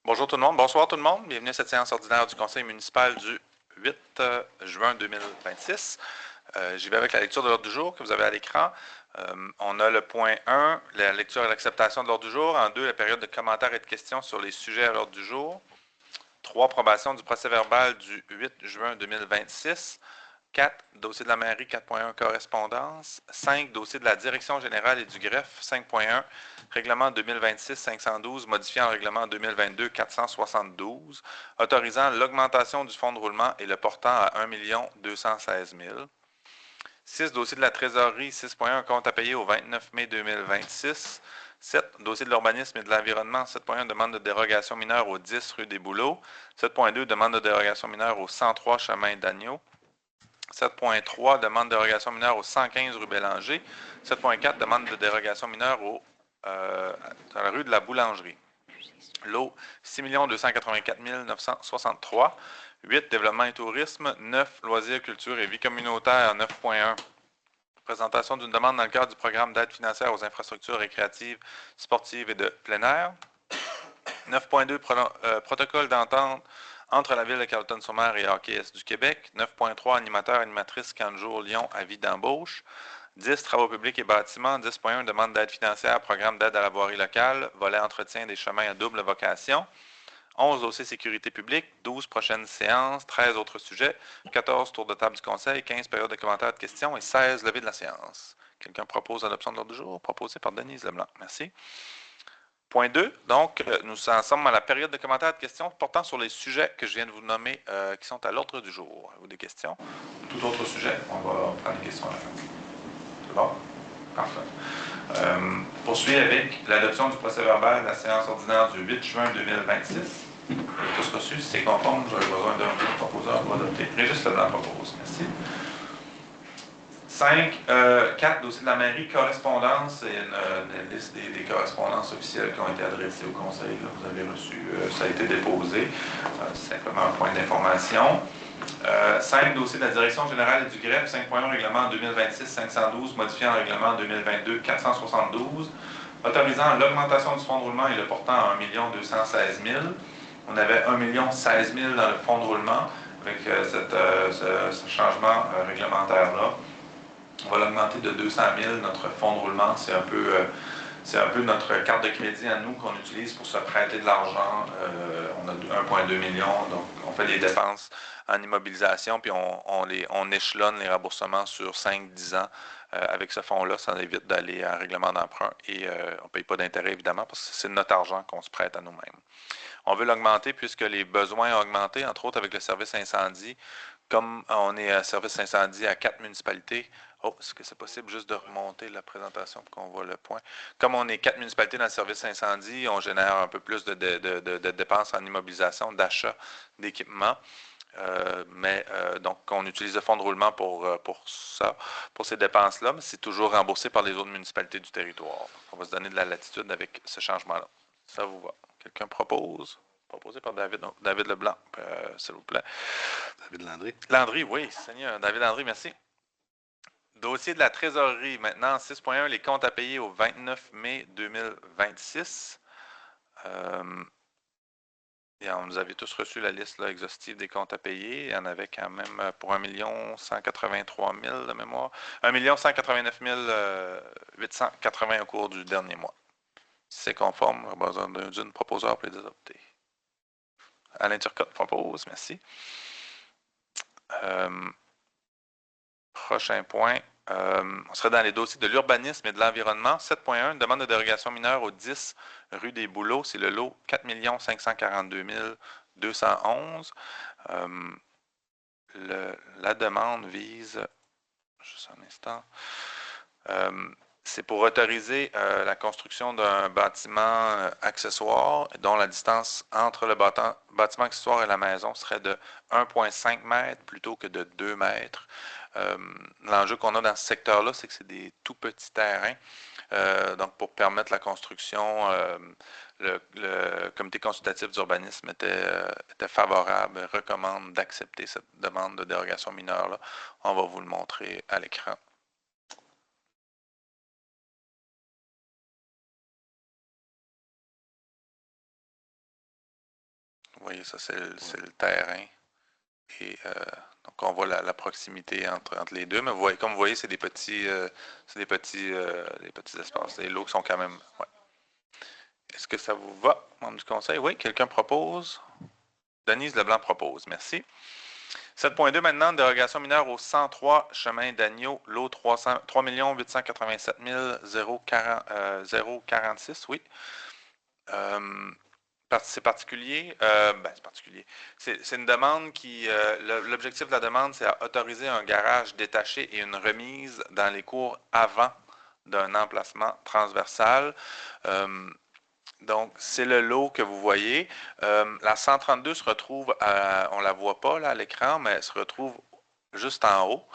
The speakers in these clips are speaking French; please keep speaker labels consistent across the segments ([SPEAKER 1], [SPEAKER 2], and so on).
[SPEAKER 1] Bonjour tout le monde, bonsoir tout le monde. Bienvenue à cette séance ordinaire du Conseil municipal du 8 juin 2026. J'y vais avec la lecture de l'ordre du jour que vous avez à l'écran. On a le point 1, la lecture et l'acceptation de l'ordre du jour. En 2, la période de commentaires et de questions sur les sujets à l'ordre du jour. 3, approbation du procès-verbal du 8 juin 2026. 4, dossier de la mairie 4.1 correspondance. 5, dossier de la direction générale et du greffe 5.1, règlement 2026-512, modifiant le règlement 2022-472, autorisant l'augmentation du fonds de roulement et le portant à 1 216 000. 6, dossier de la trésorerie 6.1, compte à payer au 29 mai 2026. 7, dossier de l'urbanisme et de l'environnement 7.1, demande de dérogation mineure au 10 rue des Bouleaux. 7.2, demande de dérogation mineure au 103 chemin d'Agneau. 7.3, demande de dérogation mineure au 115 rue Bélanger. 7.4, demande de dérogation mineure dans la rue de la Boulangerie. Lot 6 284 963. 8, développement et tourisme. 9, loisirs, culture et vie communautaire. 9.1, présentation d'une demande dans le cadre du programme d'aide financière aux infrastructures récréatives, sportives et de plein air. 9.2, protocole d'entente entre la Ville de Carleton-sur-Mer et Hockey Est du Québec. 9.3, animateur, animatrice, camp de jour, Lyon, avis d'embauche. 10, travaux publics et bâtiments. 10.1, demande d'aide financière, programme d'aide à la voirie locale, volet entretien des chemins à double vocation. 11, dossier sécurité publique. 12, prochaine séance. 13, autres sujets. 14, tour de table du conseil. 15, période de commentaires et de questions. Et 16, levée de la séance. Quelqu'un propose l'adoption de l'ordre du jour? Proposé par Denise Leblanc. Merci. Point 2, donc, nous en sommes à la période de commentaires et de questions portant sur les sujets que je viens de vous nommer qui sont à l'ordre du jour. Avez-vous des questions? Tout autre sujet, on va prendre des questions à la fin. C'est bon? Parfait. Poursuit avec l'adoption du procès-verbal de la séance ordinaire du 8 juin 2026. Vous avez tous reçu. Si c'est conforme, j'aurai besoin d'un proposeur pour adopter. Régis Leblanc propose. Merci. 4, dossier de la mairie, correspondance, et une liste des correspondances officielles qui ont été adressées au conseil. Là, vous avez reçu, ça a été déposé. C'est simplement un point d'information. 5, dossier de la direction générale et du greffe, 5.1, règlement 2026-512, modifiant le règlement 2022-472, autorisant l'augmentation du fonds de roulement et le portant à 1 216 000. On avait 1 016 000 dans le fonds de roulement avec ce changement réglementaire-là. On va l'augmenter de 200 000. Notre fonds de roulement, c'est un peu notre carte de crédit à nous qu'on utilise pour se prêter de l'argent. On a 1,2 million, donc on fait les dépenses en immobilisation, puis on échelonne les remboursements sur 5-10 ans. Avec ce fonds-là, ça évite d'aller à un règlement d'emprunt et on ne paye pas d'intérêt, évidemment, parce que c'est notre argent qu'on se prête à nous-mêmes. On veut l'augmenter puisque les besoins ont augmenté, entre autres avec le service incendie. Comme on est à service incendie à 4 municipalités, est-ce que c'est possible juste de remonter la présentation pour qu'on voit le point? Comme on est 4 municipalités dans le service incendie, on génère un peu plus de dépenses en immobilisation, d'achat d'équipements. Donc, on utilise le fonds de roulement pour ces dépenses-là, mais c'est toujours remboursé par les autres municipalités du territoire. On va se donner de la latitude avec ce changement-là. Ça vous va? Quelqu'un propose? Proposé par David Leblanc, s'il vous plaît.
[SPEAKER 2] David Landry.
[SPEAKER 1] Landry, oui, Seigneur. David Landry, merci. Dossier de la trésorerie, maintenant, 6.1, les comptes à payer au 29 mai 2026. Vous avez tous reçu la liste là, exhaustive des comptes à payer. Il y en avait quand même pour 1 183 000 de mémoire. 1 189 880 au cours du dernier mois. Si c'est conforme, on a besoin d'une proposeur pour les adopter. Alain Turcotte propose, merci. Prochain point, on serait dans les dossiers de l'urbanisme et de l'environnement. 7.1, demande de dérogation mineure au 10 rue des Bouleaux. C'est le lot 4 542 211. La demande vise, juste un instant, c'est pour autoriser la construction d'un bâtiment accessoire dont la distance entre le bâtiment accessoire et la maison serait de 1,5 mètres plutôt que de 2 mètres. L'enjeu qu'on a dans ce secteur-là, c'est que c'est des tout petits terrains. Donc, pour permettre la construction, le comité consultatif d'urbanisme était favorable, recommande d'accepter cette demande de dérogation mineure-là. On va vous le montrer à l'écran. Vous voyez, ça, c'est le terrain. Et donc, on voit la proximité entre les deux. Mais vous voyez, comme vous voyez, c'est des petits espaces. Les lots qui sont quand même. Ouais. Est-ce que ça vous va, membre du conseil? Oui, quelqu'un propose? Denise Leblanc propose. Merci. 7.2 maintenant, dérogation mineure au 103 chemin d'Agneau, lot 3 887 046, oui. C'est particulier. C'est particulier. C'est une demande qui. L'objectif de la demande, c'est à autoriser un garage détaché et une remise dans les cours avant d'un emplacement transversal. Donc, c'est le lot que vous voyez. La 132 se retrouve, on ne la voit pas là, à l'écran, mais elle se retrouve juste en haut.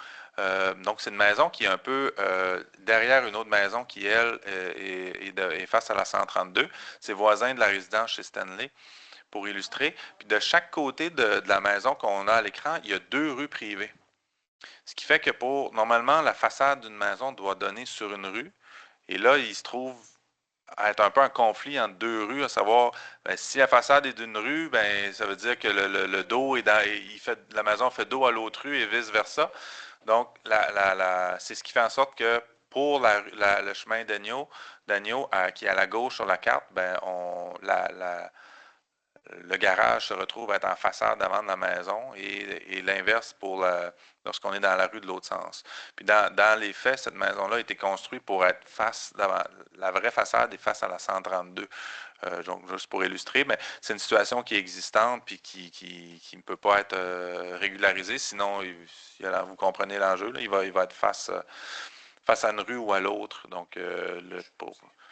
[SPEAKER 1] Donc, c'est une maison qui est un peu derrière une autre maison qui, elle, est face à la 132. C'est voisin de la résidence chez Stanley, pour illustrer. Puis de chaque côté de la maison qu'on a à l'écran, il y a 2 rues privées. Ce qui fait que normalement, la façade d'une maison doit donner sur une rue. Et là, il se trouve à être un peu un conflit entre 2 rues, à savoir, si la façade est d'une rue, ça veut dire que le dos est la maison fait dos à l'autre rue et vice-versa. Donc, c'est ce qui fait en sorte que pour le chemin d'Agneau, qui est à la gauche sur la carte, le garage se retrouve à être en façade avant de la maison et l'inverse lorsqu'on est dans la rue de l'autre sens. Puis dans les faits, cette maison-là a été construite pour être la vraie façade est face à la 132. Donc, juste pour illustrer, mais c'est une situation qui est existante puis qui ne peut pas être régularisée, sinon, vous comprenez l'enjeu, il va être face à une rue ou à l'autre. Donc,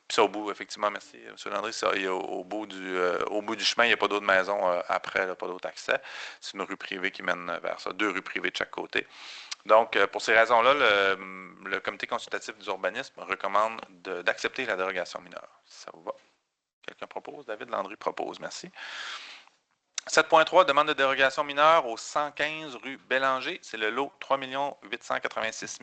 [SPEAKER 1] puis ça, au bout, effectivement, merci, M. Landry, ça, au bout du chemin, il n'y a pas d'autre maison après, là, pas d'autre accès. C'est une rue privée qui mène vers ça, 2 rues privées de chaque côté. Donc, pour ces raisons-là, le comité consultatif d'urbanisme recommande d'accepter la dérogation mineure. Si ça vous va. Quelqu'un propose? David Landry propose. Merci. 7.3, demande de dérogation mineure au 115 rue Bélanger. C'est le lot 3 886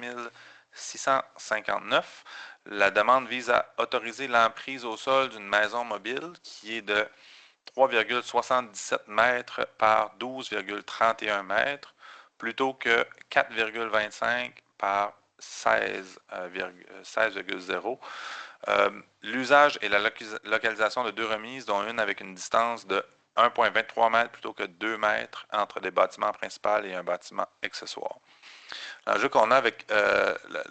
[SPEAKER 1] 659. La demande vise à autoriser l'emprise au sol d'une maison mobile qui est de 3,77 mètres par 12,31 mètres plutôt que 4,25 par 16,0. L'usage et la localisation de 2 remises, dont une avec une distance de 1,23 mètres plutôt que 2 mètres entre des bâtiments principaux et un bâtiment accessoire. L'enjeu qu'on a avec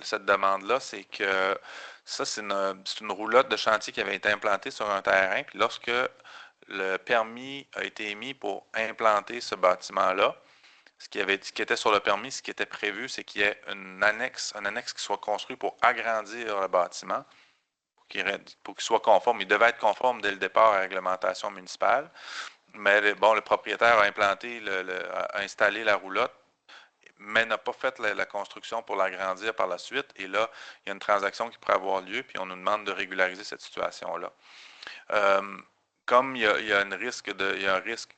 [SPEAKER 1] cette demande-là, c'est que ça, c'est une roulotte de chantier qui avait été implantée sur un terrain. Puis lorsque le permis a été émis pour implanter ce bâtiment-là, ce qui était sur le permis, ce qui était prévu, c'est qu'il y ait un annexe qui soit construit pour agrandir le bâtiment, pour qu'il soit conforme. Il devait être conforme dès le départ à la réglementation municipale. Mais le propriétaire a a installé la roulotte, mais n'a pas fait la construction pour l'agrandir par la suite. Et là, il y a une transaction qui pourrait avoir lieu, puis on nous demande de régulariser cette situation-là. Comme il y a un risque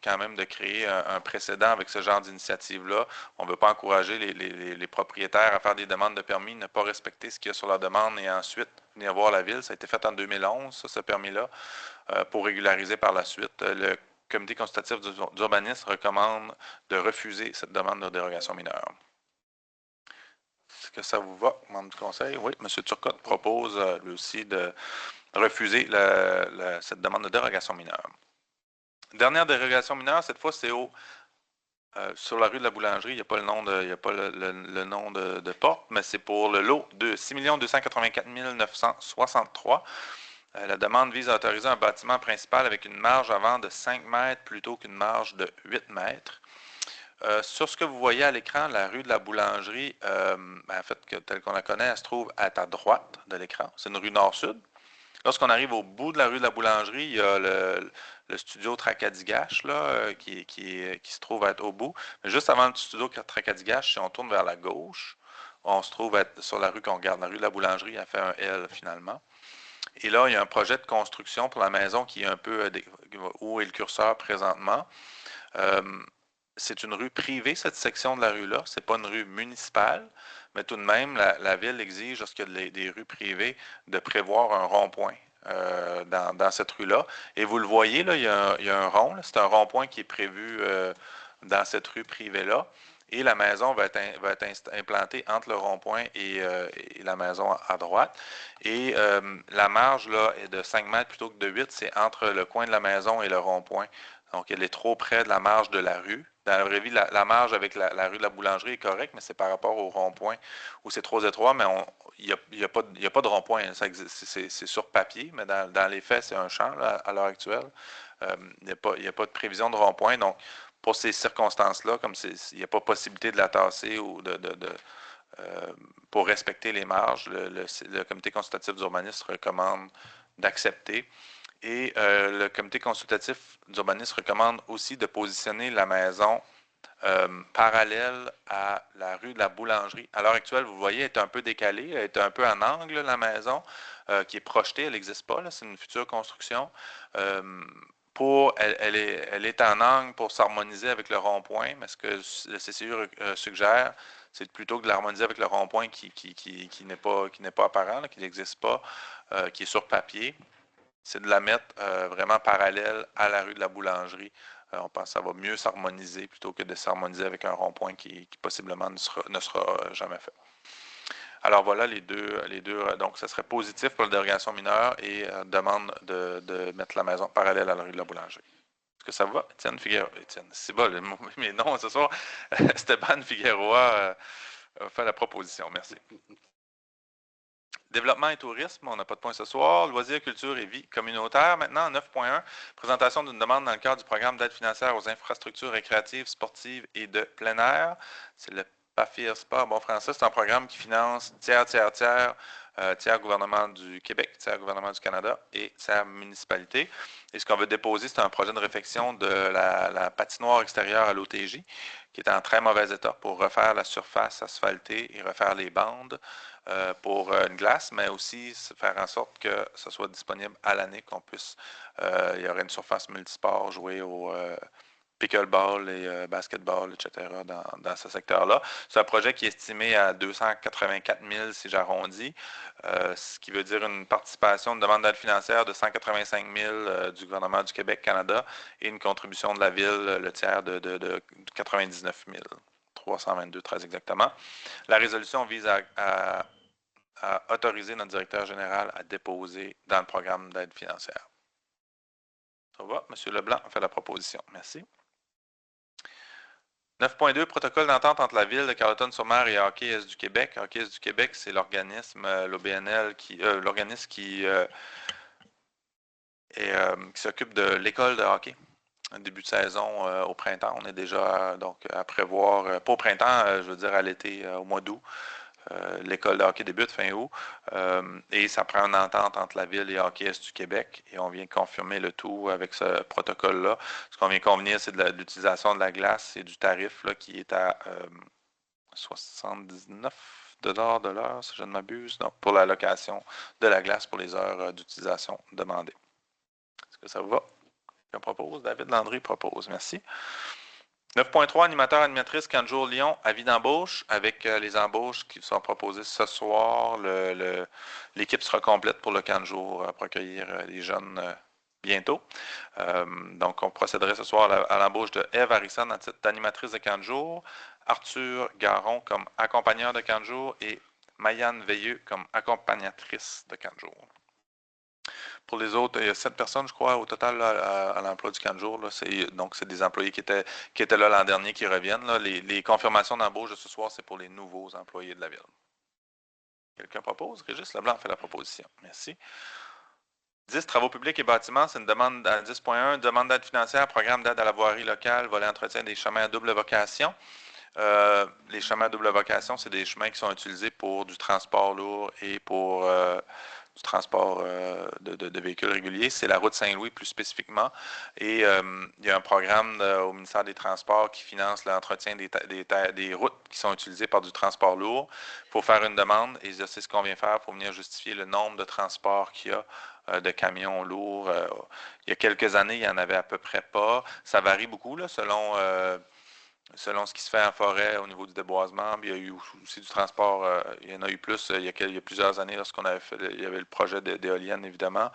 [SPEAKER 1] quand même de créer un précédent avec ce genre d'initiative-là, on ne veut pas encourager les propriétaires à faire des demandes de permis, ne pas respecter ce qu'il y a sur leur demande et ensuite venir voir la ville. Ça a été fait en 2011, ce permis-là, pour régulariser par la suite. Le comité consultatif d'urbanisme recommande de refuser cette demande de dérogation mineure. Est-ce que ça vous va, membre du conseil? Oui, M. Turcotte propose lui aussi de refuser cette demande de dérogation mineure. Dernière dérogation mineure, cette fois, c'est sur la rue de la Boulangerie. Il n'y a pas le nom de porte, mais c'est pour le lot de 6 284 963. La demande vise à autoriser un bâtiment principal avec une marge avant de 5 mètres plutôt qu'une marge de 8 mètres. Sur ce que vous voyez à l'écran, la rue de la Boulangerie, en fait, telle qu'on la connaît, elle se trouve à droite de l'écran. C'est une rue nord-sud. Lorsqu'on arrive au bout de la rue de la Boulangerie, il y a le studio Tracadie-Gache qui se trouve être au bout. Mais juste avant le studio Tracadie-Gache, si on tourne vers la gauche, on se trouve être sur la rue qu'on regarde. La rue de la Boulangerie, elle fait un L finalement. Et là, il y a un projet de construction pour la maison qui est un peu où est le curseur présentement. C'est une rue privée, cette section de la rue-là. Ce n'est pas une rue municipale, mais tout de même, la ville exige, lorsqu'il y a des rues privées, de prévoir un rond-point dans cette rue-là. Et vous le voyez, là, il y a un rond. C'est un rond-point qui est prévu dans cette rue privée-là. Et la maison va être implantée entre le rond-point et la maison à droite. Et la marge là, est de 5 mètres plutôt que de 8. C'est entre le coin de la maison et le rond-point. Donc, elle est trop près de la marge de la rue. Dans la vraie vie, la marge avec la rue de la Boulangerie est correcte, mais c'est par rapport au rond-point où c'est trop étroit, mais il n'y a pas de rond-point. Hein. C'est sur papier, mais dans les faits, c'est un champ là, à l'heure actuelle. Il n'y a pas de prévision de rond-point. Donc, pour ces circonstances-là, comme il n'y a pas possibilité de la tasser ou pour respecter les marges, le comité consultatif d'urbanisme recommande d'accepter. Et le comité consultatif d'urbanisme recommande aussi de positionner la maison parallèle à la rue de la Boulangerie. À l'heure actuelle, vous voyez, elle est un peu décalée, elle est un peu en angle, la maison, qui est projetée, elle n'existe pas, c'est une future construction. Elle est en angle pour s'harmoniser avec le rond-point, mais ce que le CCU suggère, c'est plutôt que de l'harmoniser avec le rond-point qui n'est pas apparent, là, qui n'existe pas, qui est sur papier, c'est de la mettre vraiment parallèle à la rue de la Boulangerie. On pense que ça va mieux s'harmoniser plutôt que de s'harmoniser avec un rond-point qui possiblement ne sera jamais fait. Alors voilà les deux. Donc, ça serait positif pour la dérogation mineure et demande de mettre la maison parallèle à la rue de la Boulangerie. Est-ce que ça va, Étienne Figueroa? Étienne, c'est bon, mais non, ce soir, Stéphane Figueroa fait la proposition. Merci. Développement et tourisme, on n'a pas de point ce soir. Loisirs, culture et vie communautaire. Maintenant, 9.1, présentation d'une demande dans le cadre du programme d'aide financière aux infrastructures récréatives, sportives et de plein air. C'est le PAFIR Sport, bon français. C'est un programme qui finance tiers gouvernement du Québec, tiers gouvernement du Canada et tiers municipalité. Et ce qu'on veut déposer, c'est un projet de réfection de la patinoire extérieure à l'OTJ, qui est en très mauvais état, pour refaire la surface asphaltée et refaire les bandes pour une glace, mais aussi faire en sorte que ce soit disponible à l'année, qu'on puisse, il y aurait une surface multisport, jouer au pickleball et basketball, etc. dans ce secteur-là. C'est un projet qui est estimé à 284 000 si j'arrondis, ce qui veut dire une participation, une demande d'aide financière de 185 000 du gouvernement du Québec-Canada et une contribution de la ville, le tiers de 99 000. 322 très exactement. La résolution vise à autoriser notre directeur général à déposer dans le programme d'aide financière. Ça va? M. Leblanc a fait la proposition. Merci. 9.2, protocole d'entente entre la Ville de Carleton-sur-Mer et Hockey Est du Québec. Hockey Est du Québec, c'est l'organisme, l'OBNL, l'organisme qui s'occupe de l'école de hockey. Début de saison au printemps. On est déjà donc à prévoir, pas au printemps, je veux dire à l'été, au mois d'août. L'école de hockey débute fin août et ça prend une entente entre la Ville et Hockey Est du Québec et on vient confirmer le tout avec ce protocole-là. Ce qu'on vient convenir, c'est de l'utilisation de la glace et du tarif là, qui est à 79 de l'heure, si je ne m'abuse, donc pour la location de la glace pour les heures d'utilisation demandées. Est-ce que ça vous va? Quelqu'un propose? David Landry propose. Merci. 9.3, animateur, animatrice, 4 jours Lyon, avis d'embauche, avec les embauches qui sont proposées ce soir. L'équipe sera complète pour le 4 jours pour accueillir les jeunes bientôt. Donc, on procéderait ce soir à l'embauche de Eve Harrison en titre d'animatrice de 4 jours, Arthur Garon comme accompagneur de 4 jours et Mayanne Veilleux comme accompagnatrice de 4 jours. Pour les autres, il y a 7 personnes, je crois, au total là, à l'emploi du 4 jours. Là. Donc, c'est des employés qui étaient là l'an dernier qui reviennent. Là. Les confirmations d'embauche de ce soir, c'est pour les nouveaux employés de la Ville. Quelqu'un propose? Régis Leblanc fait la proposition. Merci. 10, travaux publics et bâtiments, c'est une demande à 10.1, demande d'aide financière, programme d'aide à la voirie locale, volet entretien des chemins à double vocation. Les chemins à double vocation, c'est des chemins qui sont utilisés pour du transport lourd et pour du transport de véhicules réguliers. C'est la route Saint-Louis plus spécifiquement. Et il y a un programme au ministère des Transports qui finance l'entretien des routes qui sont utilisées par du transport lourd. Il faut faire une demande et c'est ce qu'on vient faire pour venir justifier le nombre de transports qu'il y a de camions lourds. Il y a quelques années, il n'y en avait à peu près pas. Ça varie beaucoup là, selon selon ce qui se fait en forêt au niveau du déboisement. Puis il y a eu aussi du transport, il y en a eu plus il y a plusieurs années lorsqu'on avait fait, il y avait le projet d'éolienne, évidemment.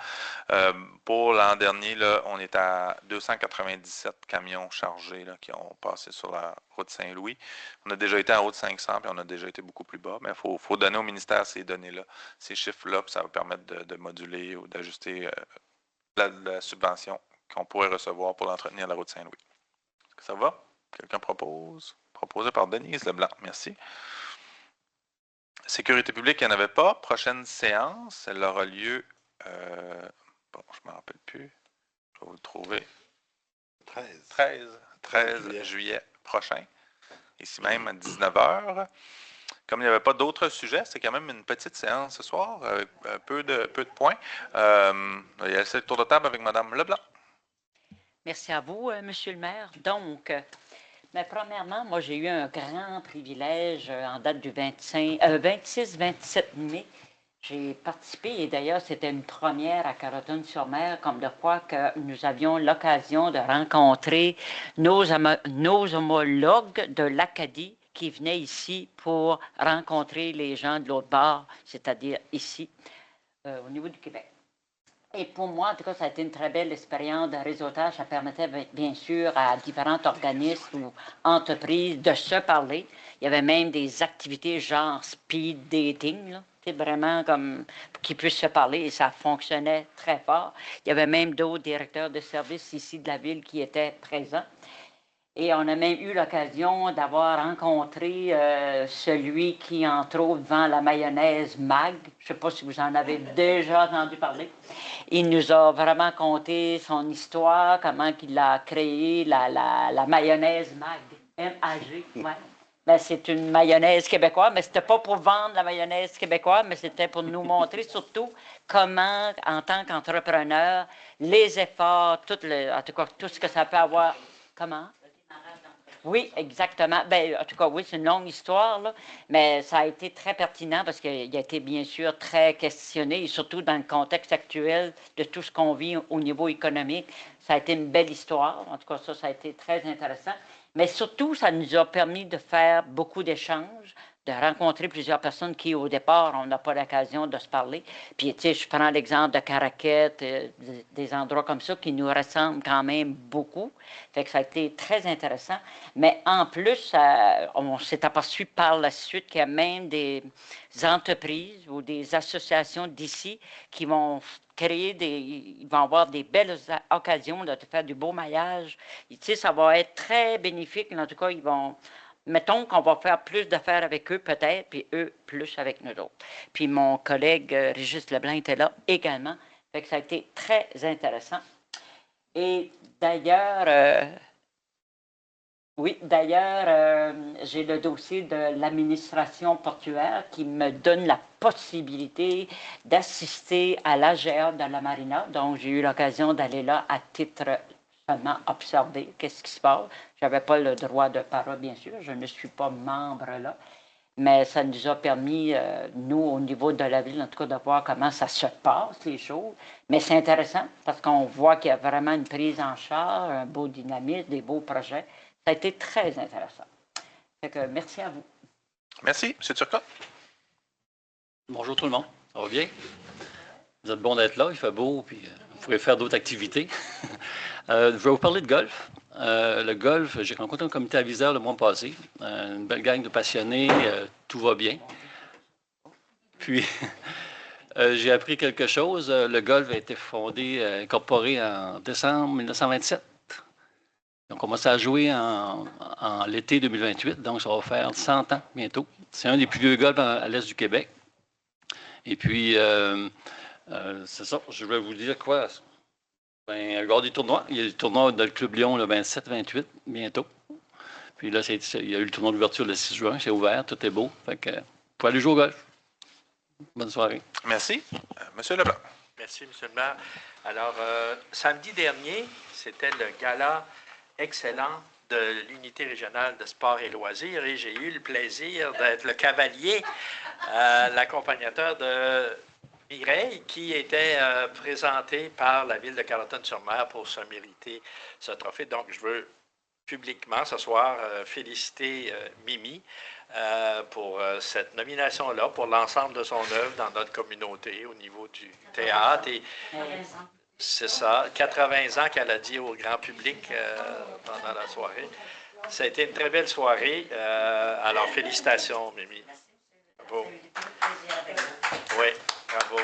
[SPEAKER 1] Pour l'an dernier, là, on est à 297 camions chargés là, qui ont passé sur la route Saint-Louis. On a déjà été en haut de 500, puis on a déjà été beaucoup plus bas, mais il faut donner au ministère ces données-là, ces chiffres-là, puis ça va permettre de moduler ou d'ajuster la subvention qu'on pourrait recevoir pour l'entretenir de la route Saint-Louis. Est-ce que ça va? Quelqu'un propose? Proposé par Denise Leblanc. Merci. Sécurité publique, il n'y en avait pas. Prochaine séance, elle aura lieu. Bon, je ne me rappelle plus. Je vais vous le trouver. 13 juillet prochain. Ici même à 19h. Comme il n'y avait pas d'autres sujets, c'est quand même une petite séance ce soir, avec peu de points. Il y a le tour de table avec Mme Leblanc.
[SPEAKER 2] Merci à vous, Monsieur le maire. Donc, mais premièrement, moi, j'ai eu un grand privilège en date du 26-27 mai. J'ai participé, et d'ailleurs, c'était une première à Carleton-sur-Mer, comme de quoi que nous avions l'occasion de rencontrer nos homologues de l'Acadie qui venaient ici pour rencontrer les gens de l'autre bord, c'est-à-dire ici, au niveau du Québec. Et pour moi, en tout cas, ça a été une très belle expérience de réseautage. Ça permettait bien sûr à différents organismes ou entreprises de se parler. Il y avait même des activités genre speed dating, c'est vraiment comme qu'ils puissent se parler et ça fonctionnait très fort. Il y avait même d'autres directeurs de services ici de la ville qui étaient présents. Et on a même eu l'occasion d'avoir rencontré celui qui, entre autres, vend la mayonnaise MAG. Je ne sais pas si vous en avez déjà entendu parler. Il nous a vraiment conté son histoire, comment il a créé la mayonnaise MAG. M-A-G, ouais. Ben, c'est une mayonnaise québécoise, mais c'était pas pour vendre la mayonnaise québécoise, mais c'était pour nous montrer surtout comment, en tant qu'entrepreneur, les efforts, en tout cas, tout ce que ça peut avoir. Comment? Oui, exactement. Ben, en tout cas, oui, c'est une longue histoire, là, mais ça a été très pertinent parce qu'il a été bien sûr très questionné, et surtout dans le contexte actuel de tout ce qu'on vit au niveau économique. Ça a été une belle histoire. En tout cas, ça a été très intéressant. Mais surtout, ça nous a permis de faire beaucoup d'échanges, de rencontrer plusieurs personnes qui, au départ, on n'a pas l'occasion de se parler. Puis, tu sais, je prends l'exemple de Caraquette, des endroits comme ça qui nous ressemblent quand même beaucoup. Fait que ça a été très intéressant. Mais en plus, on s'est aperçu par la suite qu'il y a même des entreprises ou des associations d'ici qui vont ils vont avoir des belles occasions de faire du beau maillage. Et, tu sais, ça va être très bénéfique. En tout cas, mettons qu'on va faire plus d'affaires avec eux peut-être, puis eux plus avec nous autres. Puis mon collègue Régis Leblanc était là également. Fait que ça a été très intéressant. Et d'ailleurs, j'ai le dossier de l'administration portuaire qui me donne la possibilité d'assister à l'AGA de la Marina. Donc, j'ai eu l'occasion d'aller là à titre seulement observer qu'est-ce qui se passe. Je n'avais pas le droit de parole, bien sûr. Je ne suis pas membre là. Mais ça nous a permis, nous, au niveau de la ville, en tout cas, de voir comment ça se passe, les choses. Mais c'est intéressant parce qu'on voit qu'il y a vraiment une prise en charge, un beau dynamisme, des beaux projets. Ça a été très intéressant. Fait que merci à vous.
[SPEAKER 1] Merci. M. Turcotte.
[SPEAKER 3] Bonjour tout le monde. Ça va bien? Vous êtes bon d'être là, il fait beau, puis vous pourrez faire d'autres activités. Je vais vous parler de golf. Le golf, j'ai rencontré un comité aviseur le mois passé. Une belle gang de passionnés, tout va bien. Puis, j'ai appris quelque chose. Le golf a été fondé, incorporé en décembre 1927. On commence à jouer en l'été 2028, donc ça va faire 100 ans bientôt. C'est un des plus vieux golfs à l'est du Québec. Et puis, c'est ça, je vais vous dire quoi. Ben, regarde des tournois. Il y a des tournois dans le Club Lyon le 27-28, bientôt. Puis là, il y a eu le tournoi d'ouverture le 6 juin, c'est ouvert, tout est beau. Fait que, pour aller jouer au golf. Bonne soirée.
[SPEAKER 1] Merci. Monsieur Leblanc.
[SPEAKER 4] Merci, M. le maire. Alors, samedi dernier, c'était le gala excellent de l'unité régionale de sport et loisirs et j'ai eu le plaisir d'être le cavalier, l'accompagnateur de Mireille, qui était présenté par la ville de Carleton-sur-Mer pour se mériter ce trophée. Donc, je veux publiquement ce soir féliciter Mimi pour cette nomination-là, pour l'ensemble de son œuvre dans notre communauté au niveau du théâtre. Et c'est ça, 80 ans qu'elle a dit au grand public pendant la soirée. Ça a été une très belle soirée. Alors, félicitations, Mimi. Bravo. Oui, bravo.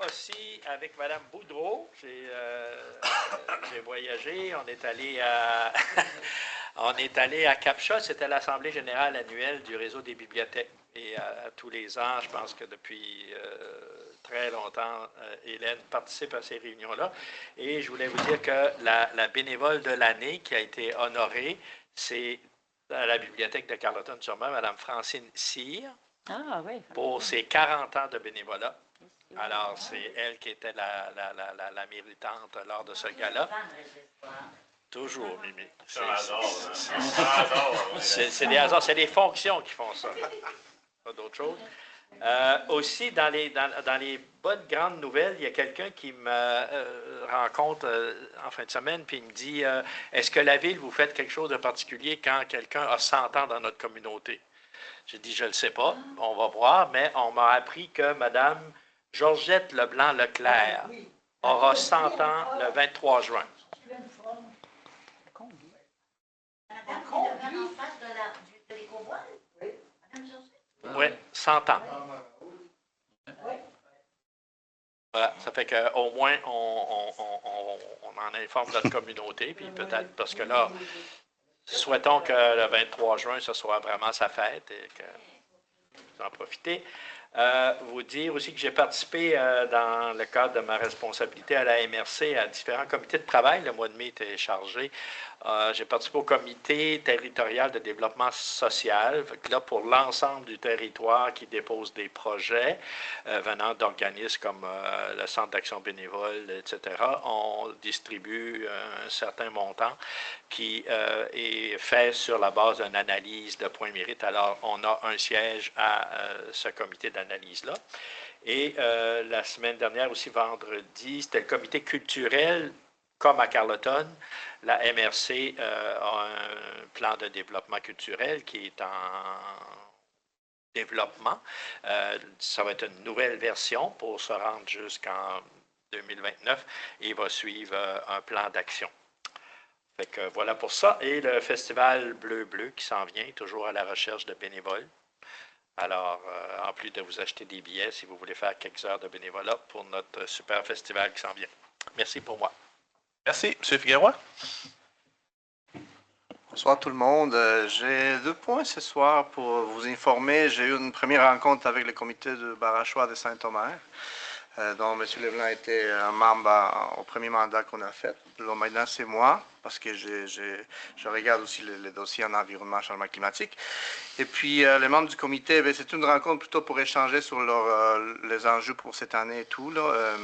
[SPEAKER 4] Aussi, avec Mme Boudreau, j'ai voyagé. On est allé à, on est allé à Capcha. C'était l'Assemblée générale annuelle du réseau des bibliothèques. Et tous les ans, je pense que depuis très longtemps, Hélène participe à ces réunions-là. Et je voulais vous dire que la bénévole de l'année qui a été honorée, c'est à la bibliothèque de Carleton-sur-Mer, Mme Francine Cyr, pour ses 40 ans de bénévolat. Alors, c'est elle qui était la méritante lors de ce gala. Toujours, Mimi. C'est des hasards, c'est les fonctions qui font ça. Pas d'autre chose. Aussi, dans les bonnes grandes nouvelles, il y a quelqu'un qui me rencontre en fin de semaine, puis il me dit est-ce que la Ville, vous faites quelque chose de particulier quand quelqu'un a 100 ans dans notre communauté? J'ai dit je ne le sais pas, on va voir, mais on m'a appris que Mme Georgette Leblanc-Leclerc aura 100 ans le 23 juin. Oui, 100 ans. Voilà, ça fait qu'au moins, on en informe notre communauté, puis peut-être, parce que là, souhaitons que le 23 juin, ce soit vraiment sa fête et que vous en profitez. Vous dire aussi que j'ai participé dans le cadre de ma responsabilité à la MRC à différents comités de travail. Le mois de mai était chargé. J'ai participé au comité territorial de développement social, là pour l'ensemble du territoire qui dépose des projets venant d'organismes comme le Centre d'action bénévole, etc. On distribue un certain montant qui est fait sur la base d'une analyse de points mérite. Alors, on a un siège à ce comité d'analyse-là. Et la semaine dernière, aussi vendredi, c'était le comité culturel, comme à Carleton. La MRC a un plan de développement culturel qui est en développement. Ça va être une nouvelle version pour se rendre jusqu'en 2029 et il va suivre un plan d'action. Fait que voilà pour ça. Et le festival Bleu qui s'en vient, toujours à la recherche de bénévoles. Alors, en plus de vous acheter des billets, si vous voulez faire quelques heures de bénévolat pour notre super festival qui s'en vient. Merci pour moi.
[SPEAKER 1] Merci. M. Figueroa?
[SPEAKER 5] Bonsoir tout le monde. J'ai 2 points ce soir pour vous informer. J'ai eu une première rencontre avec le comité de Barachois de Saint-Omer, dont M. Leblanc était un membre au premier mandat qu'on a fait. Là, maintenant, c'est moi, parce que je regarde aussi les dossiers en environnement, changement climatique. Et puis, les membres du comité, c'est une rencontre plutôt pour échanger sur les enjeux pour cette année et tout, là.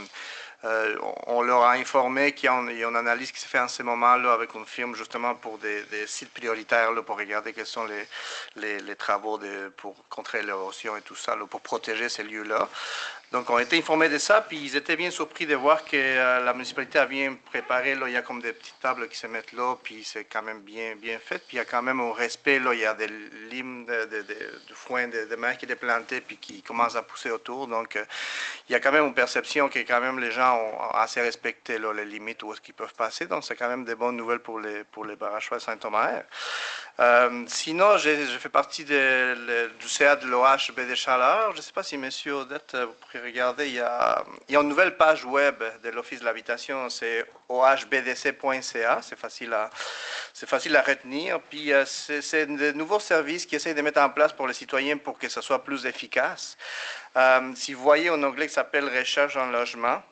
[SPEAKER 5] On leur a informé qu'il y a une analyse qui se fait en ce moment là avec une firme justement pour des sites prioritaires là, pour regarder quels sont les travaux pour contrer l'érosion et tout ça, là, pour protéger ces lieux-là. Donc, on a été informés de ça, puis ils étaient bien surpris de voir que la municipalité a bien préparé, là, il y a comme des petites tables qui se mettent là, puis c'est quand même bien fait, puis il y a quand même un respect, là, il y a des limes de foin de mer qui est planté, puis qui commence à pousser autour, donc il y a quand même une perception que quand même les gens ont assez respecté là, les limites où est-ce qu'ils peuvent passer, donc c'est quand même des bonnes nouvelles pour les Barachois de Saint-Omer. Sinon, je fais partie du CA de l'OH BD Chaleur. Je ne sais pas si M. Odette, vous pourrez regarder, il y a une nouvelle page web de l'Office de l'habitation, c'est ohbdc.ca, c'est facile à retenir. Puis c'est de nouveaux services qui essayent de mettre en place pour les citoyens pour que ce soit plus efficace. Si vous voyez un onglet qui s'appelle Recherche en logement,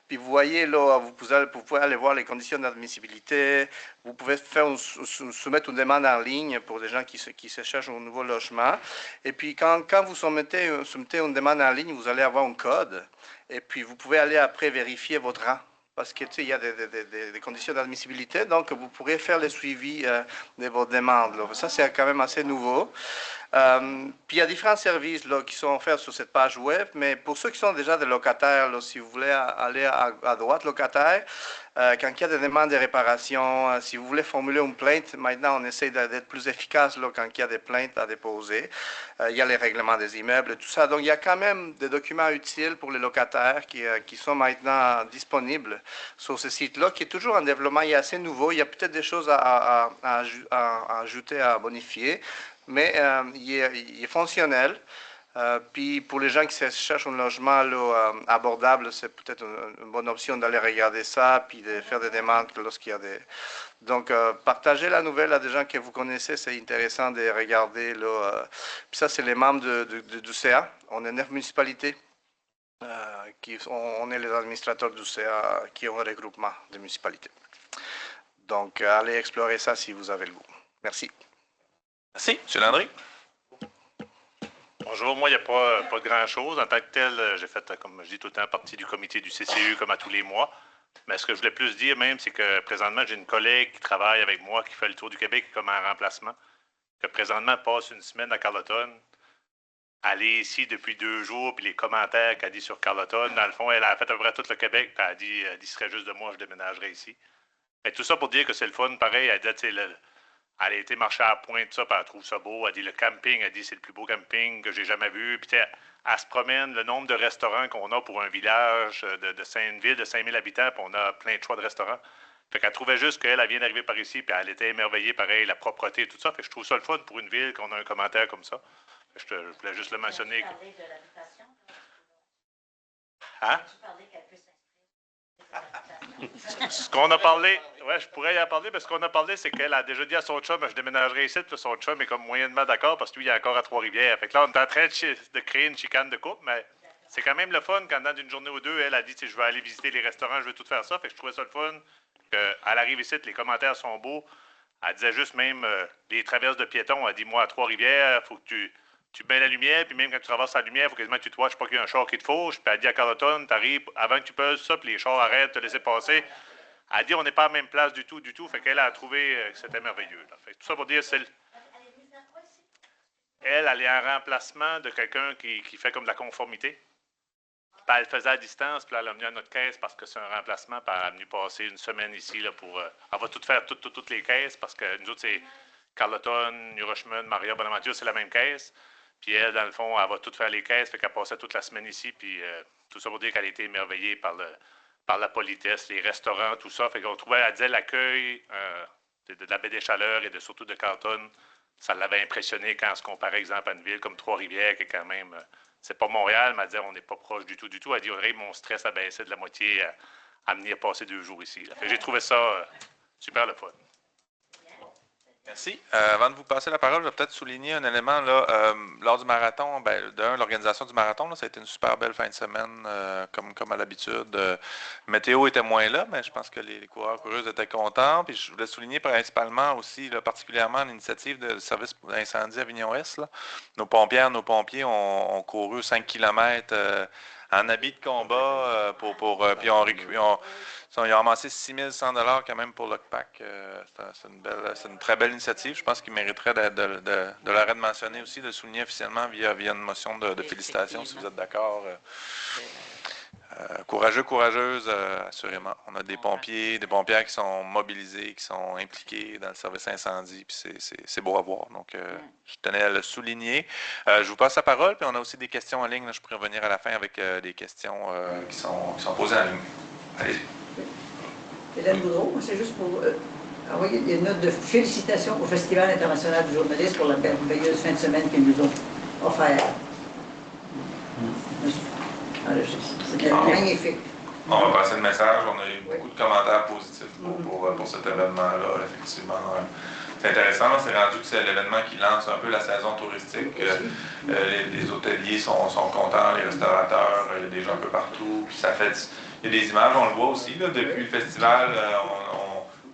[SPEAKER 5] puis vous voyez là, vous pouvez aller voir les conditions d'admissibilité, vous pouvez soumettre une demande en ligne pour des gens qui se cherchent un nouveau logement. Et puis quand vous soumettez une demande en ligne, vous allez avoir un code. Et puis vous pouvez aller après vérifier votre rang. Parce que, tu sais, il y a des conditions d'admissibilité, donc vous pourrez faire le suivi de vos demandes, là. Ça, c'est quand même assez nouveau. Puis il y a différents services là, qui sont offerts sur cette page web, mais pour ceux qui sont déjà des locataires, là, si vous voulez aller à droite, locataire, quand il y a des demandes de réparation, si vous voulez formuler une plainte, maintenant on essaie d'être plus efficace là, quand il y a des plaintes à déposer. Il y a les règlements des immeubles et tout ça. Donc il y a quand même des documents utiles pour les locataires qui sont maintenant disponibles sur ce site-là, qui est toujours en développement. Il est assez nouveau. Il y a peut-être des choses à ajouter, à bonifier, mais il est fonctionnel. Puis pour les gens qui cherchent un logement là, abordable, c'est peut-être une bonne option d'aller regarder ça, puis de faire des demandes lorsqu'il y a des... Donc, partagez la nouvelle à des gens que vous connaissez, c'est intéressant de regarder. Là, puis ça, c'est les membres du CA. On est 9 municipalités. On est les administrateurs du CA qui ont un regroupement de municipalités. Donc, allez explorer ça si vous avez le goût. Merci.
[SPEAKER 1] Merci. M. Landry.
[SPEAKER 6] Bonjour, moi, il n'y a pas grand-chose. En tant que tel, j'ai fait, comme je dis tout le temps, partie du comité du CCU comme à tous les mois. Mais ce que je voulais plus dire même, c'est que présentement, j'ai une collègue qui travaille avec moi, qui fait le tour du Québec comme en remplacement, que présentement passe une semaine à Carleton. Elle est ici depuis 2 jours, puis les commentaires qu'elle dit sur Carleton, dans le fond, elle a fait à peu près tout le Québec, puis elle dit « il serait juste de moi, je déménagerais ici ». Et tout ça pour dire que c'est le fun, pareil, elle dit, tu sais, elle a été marcher à Pointe, tout ça, puis elle trouve ça beau. Elle dit le camping, elle dit c'est le plus beau camping que j'ai jamais vu. Puis elle se promène, le nombre de restaurants qu'on a pour un village de Sainte-Ville, de 5000 habitants, puis on a plein de choix de restaurants. Fait qu'elle trouvait juste qu'elle vient d'arriver par ici, puis elle était émerveillée, pareil, la propreté, tout ça. Fait que je trouve ça le fun pour une ville qu'on a un commentaire comme ça. Je voulais juste le mentionner.
[SPEAKER 2] Parler de l'habitation?
[SPEAKER 6] Hein?
[SPEAKER 2] Tu parlais qu'elle peut s'inscrire.
[SPEAKER 6] Ce qu'on a parlé, ouais, je pourrais y en parler, parce qu'on a parlé, c'est qu'elle a déjà dit à son chum, je déménagerai ici, puis son chum est comme moyennement d'accord, parce que lui, il est encore à Trois-Rivières. Fait que là, on est en train de créer une chicane de couple, mais c'est quand même le fun quand dans une journée ou deux, elle a dit, je vais aller visiter les restaurants, je veux tout faire ça. Fait que je trouvais ça le fun. Elle arrive ici, les commentaires sont beaux. Elle disait juste même, les traverses de piétons, elle dit, moi, à Trois-Rivières, il faut que tu mets la lumière, puis même quand tu traverses la lumière, il faut quasiment que tu te watches pas qu'il y a un char qui te fauche. Puis elle dit à Carleton, tu arrives avant que tu pèses ça, puis les chars arrêtent de te laisser passer. Elle dit on n'est pas à la même place du tout. Fait qu'elle a trouvé que c'était merveilleux. Là. Fait que tout ça pour dire, elle est en remplacement de quelqu'un qui fait comme de la conformité. Puis elle faisait à distance, puis elle a venu à notre caisse parce que c'est un remplacement, puis elle est venue passer une semaine ici là, pour... elle va tout faire, toutes les caisses, parce que nous autres, c'est Carleton, New Richmond, Maria, Bonaventure, c'est la même caisse. Puis elle, dans le fond, elle va tout faire les caisses, fait qu'elle passait toute la semaine ici, puis tout ça pour dire qu'elle a été émerveillée par la politesse, les restaurants, tout ça. Fait qu'on trouvait, elle disait, l'accueil de la baie des Chaleurs et surtout de Carleton, ça l'avait impressionné quand on se compare, par exemple, à une ville comme Trois-Rivières, qui est quand même, c'est pas Montréal, mais elle disait, on n'est pas proche du tout. Elle dit, mon stress a baissé de la moitié à venir passer 2 jours ici. Là. Fait que j'ai trouvé ça super le fun.
[SPEAKER 1] Merci. Avant de vous passer la parole, je vais peut-être souligner un élément. Là, lors du marathon, l'organisation du marathon, là, ça a été une super belle fin de semaine, comme à l'habitude. Météo était moins là, mais je pense que les coureurs-coureuses étaient contents. Puis je voulais souligner principalement aussi, là, particulièrement l'initiative de service d'incendie Avignon-Est. Nos pompiers ont couru 5 km en habit de combat puis ils ont amassé 6100 $ quand même pour l'OCPAC. C'est une très belle initiative. Je pense qu'il mériterait de leur être mentionné aussi, de le souligner officiellement via une motion de félicitations, si vous êtes d'accord. Courageux, courageuses, assurément. On a des pompières qui sont mobilisés, qui sont impliqués dans le service incendie, puis c'est beau à voir. Donc, je tenais à le souligner. Je vous passe la parole, puis on a aussi des questions en ligne. Là, je pourrais revenir à la fin avec des questions qui sont posées en ligne. Allez-y.
[SPEAKER 7] Hélène Boudreau, c'est juste pour envoyer une note de félicitations au Festival international du journaliste pour la merveilleuse fin de semaine qu'ils nous ont offert. C'était magnifique.
[SPEAKER 1] On va passer le message. On a eu beaucoup de commentaires positifs pour cet événement-là. Effectivement, c'est intéressant. C'est rendu que c'est l'événement qui lance un peu la saison touristique. Les hôteliers sont contents, les restaurateurs, il y a des gens un peu partout. Puis ça fait... Il y a des images, on le voit aussi. Là, depuis le festival,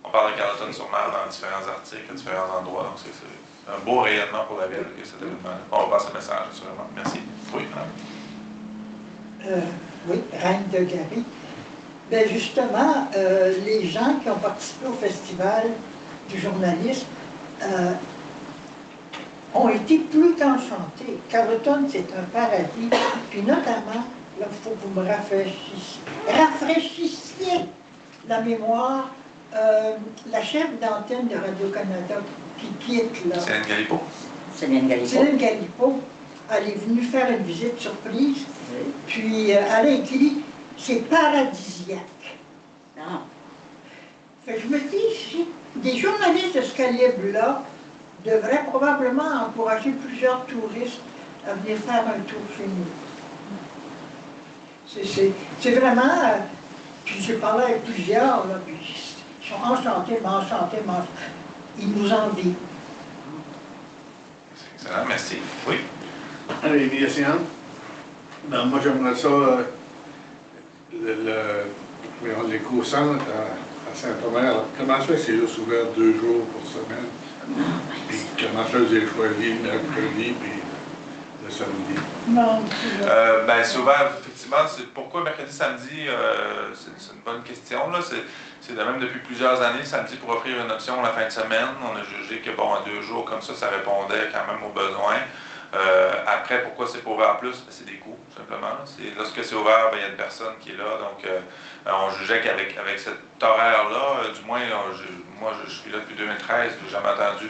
[SPEAKER 1] on parle de Carleton-sur-Mer dans différents articles, à différents endroits. Donc c'est un beau rayonnement pour la ville, cet événement. On va passer le message, assurément. Merci. Oui, madame.
[SPEAKER 8] Oui, Reine de Gary. Bien justement, les gens qui ont participé au festival du journalisme, ont été plus qu'enchantés. Carleton, c'est un paradis. Puis notamment, là, il faut que vous me rafraîchissiez la mémoire. La chef d'antenne de Radio-Canada qui quitte là.
[SPEAKER 1] Céline Galipo.
[SPEAKER 2] Céline Galipo.
[SPEAKER 8] Céline Galipo, elle est venue faire une visite surprise.
[SPEAKER 2] Oui.
[SPEAKER 8] Puis elle a écrit « C'est paradisiaque ».
[SPEAKER 2] Non.
[SPEAKER 8] Fait que je me dis, si des journalistes de ce calibre-là devraient probablement encourager plusieurs touristes à venir faire un tour chez nous. C'est vraiment... puis j'ai parlé avec plusieurs, là, puis ils sont enchantés, m'enchantés. Ils nous envient.
[SPEAKER 1] Excellent, merci. Oui.
[SPEAKER 9] Allez, Vincent. Ben, moi, j'aimerais ça, l'éco-centre à Saint-Omer. Comment ça fait que c'est juste ouvert 2 jours pour semaine? Puis comment ça, vous avez choisi le mercredi puis le samedi?
[SPEAKER 8] Non,
[SPEAKER 1] Ben, c'est ouvert, effectivement. Pourquoi mercredi, samedi? C'est une bonne question. Là. C'est de même depuis plusieurs années, samedi pour offrir une option la fin de semaine. On a jugé que, bon, à 2 jours comme ça répondait quand même aux besoins. Après, pourquoi c'est pas ouvert plus? Ben, c'est des coûts, tout simplement. Lorsque c'est ouvert, ben, il y a une personne qui est là. Donc, on jugeait qu'avec cet horaire-là, du moins, moi, je suis là depuis 2013, je n'ai jamais entendu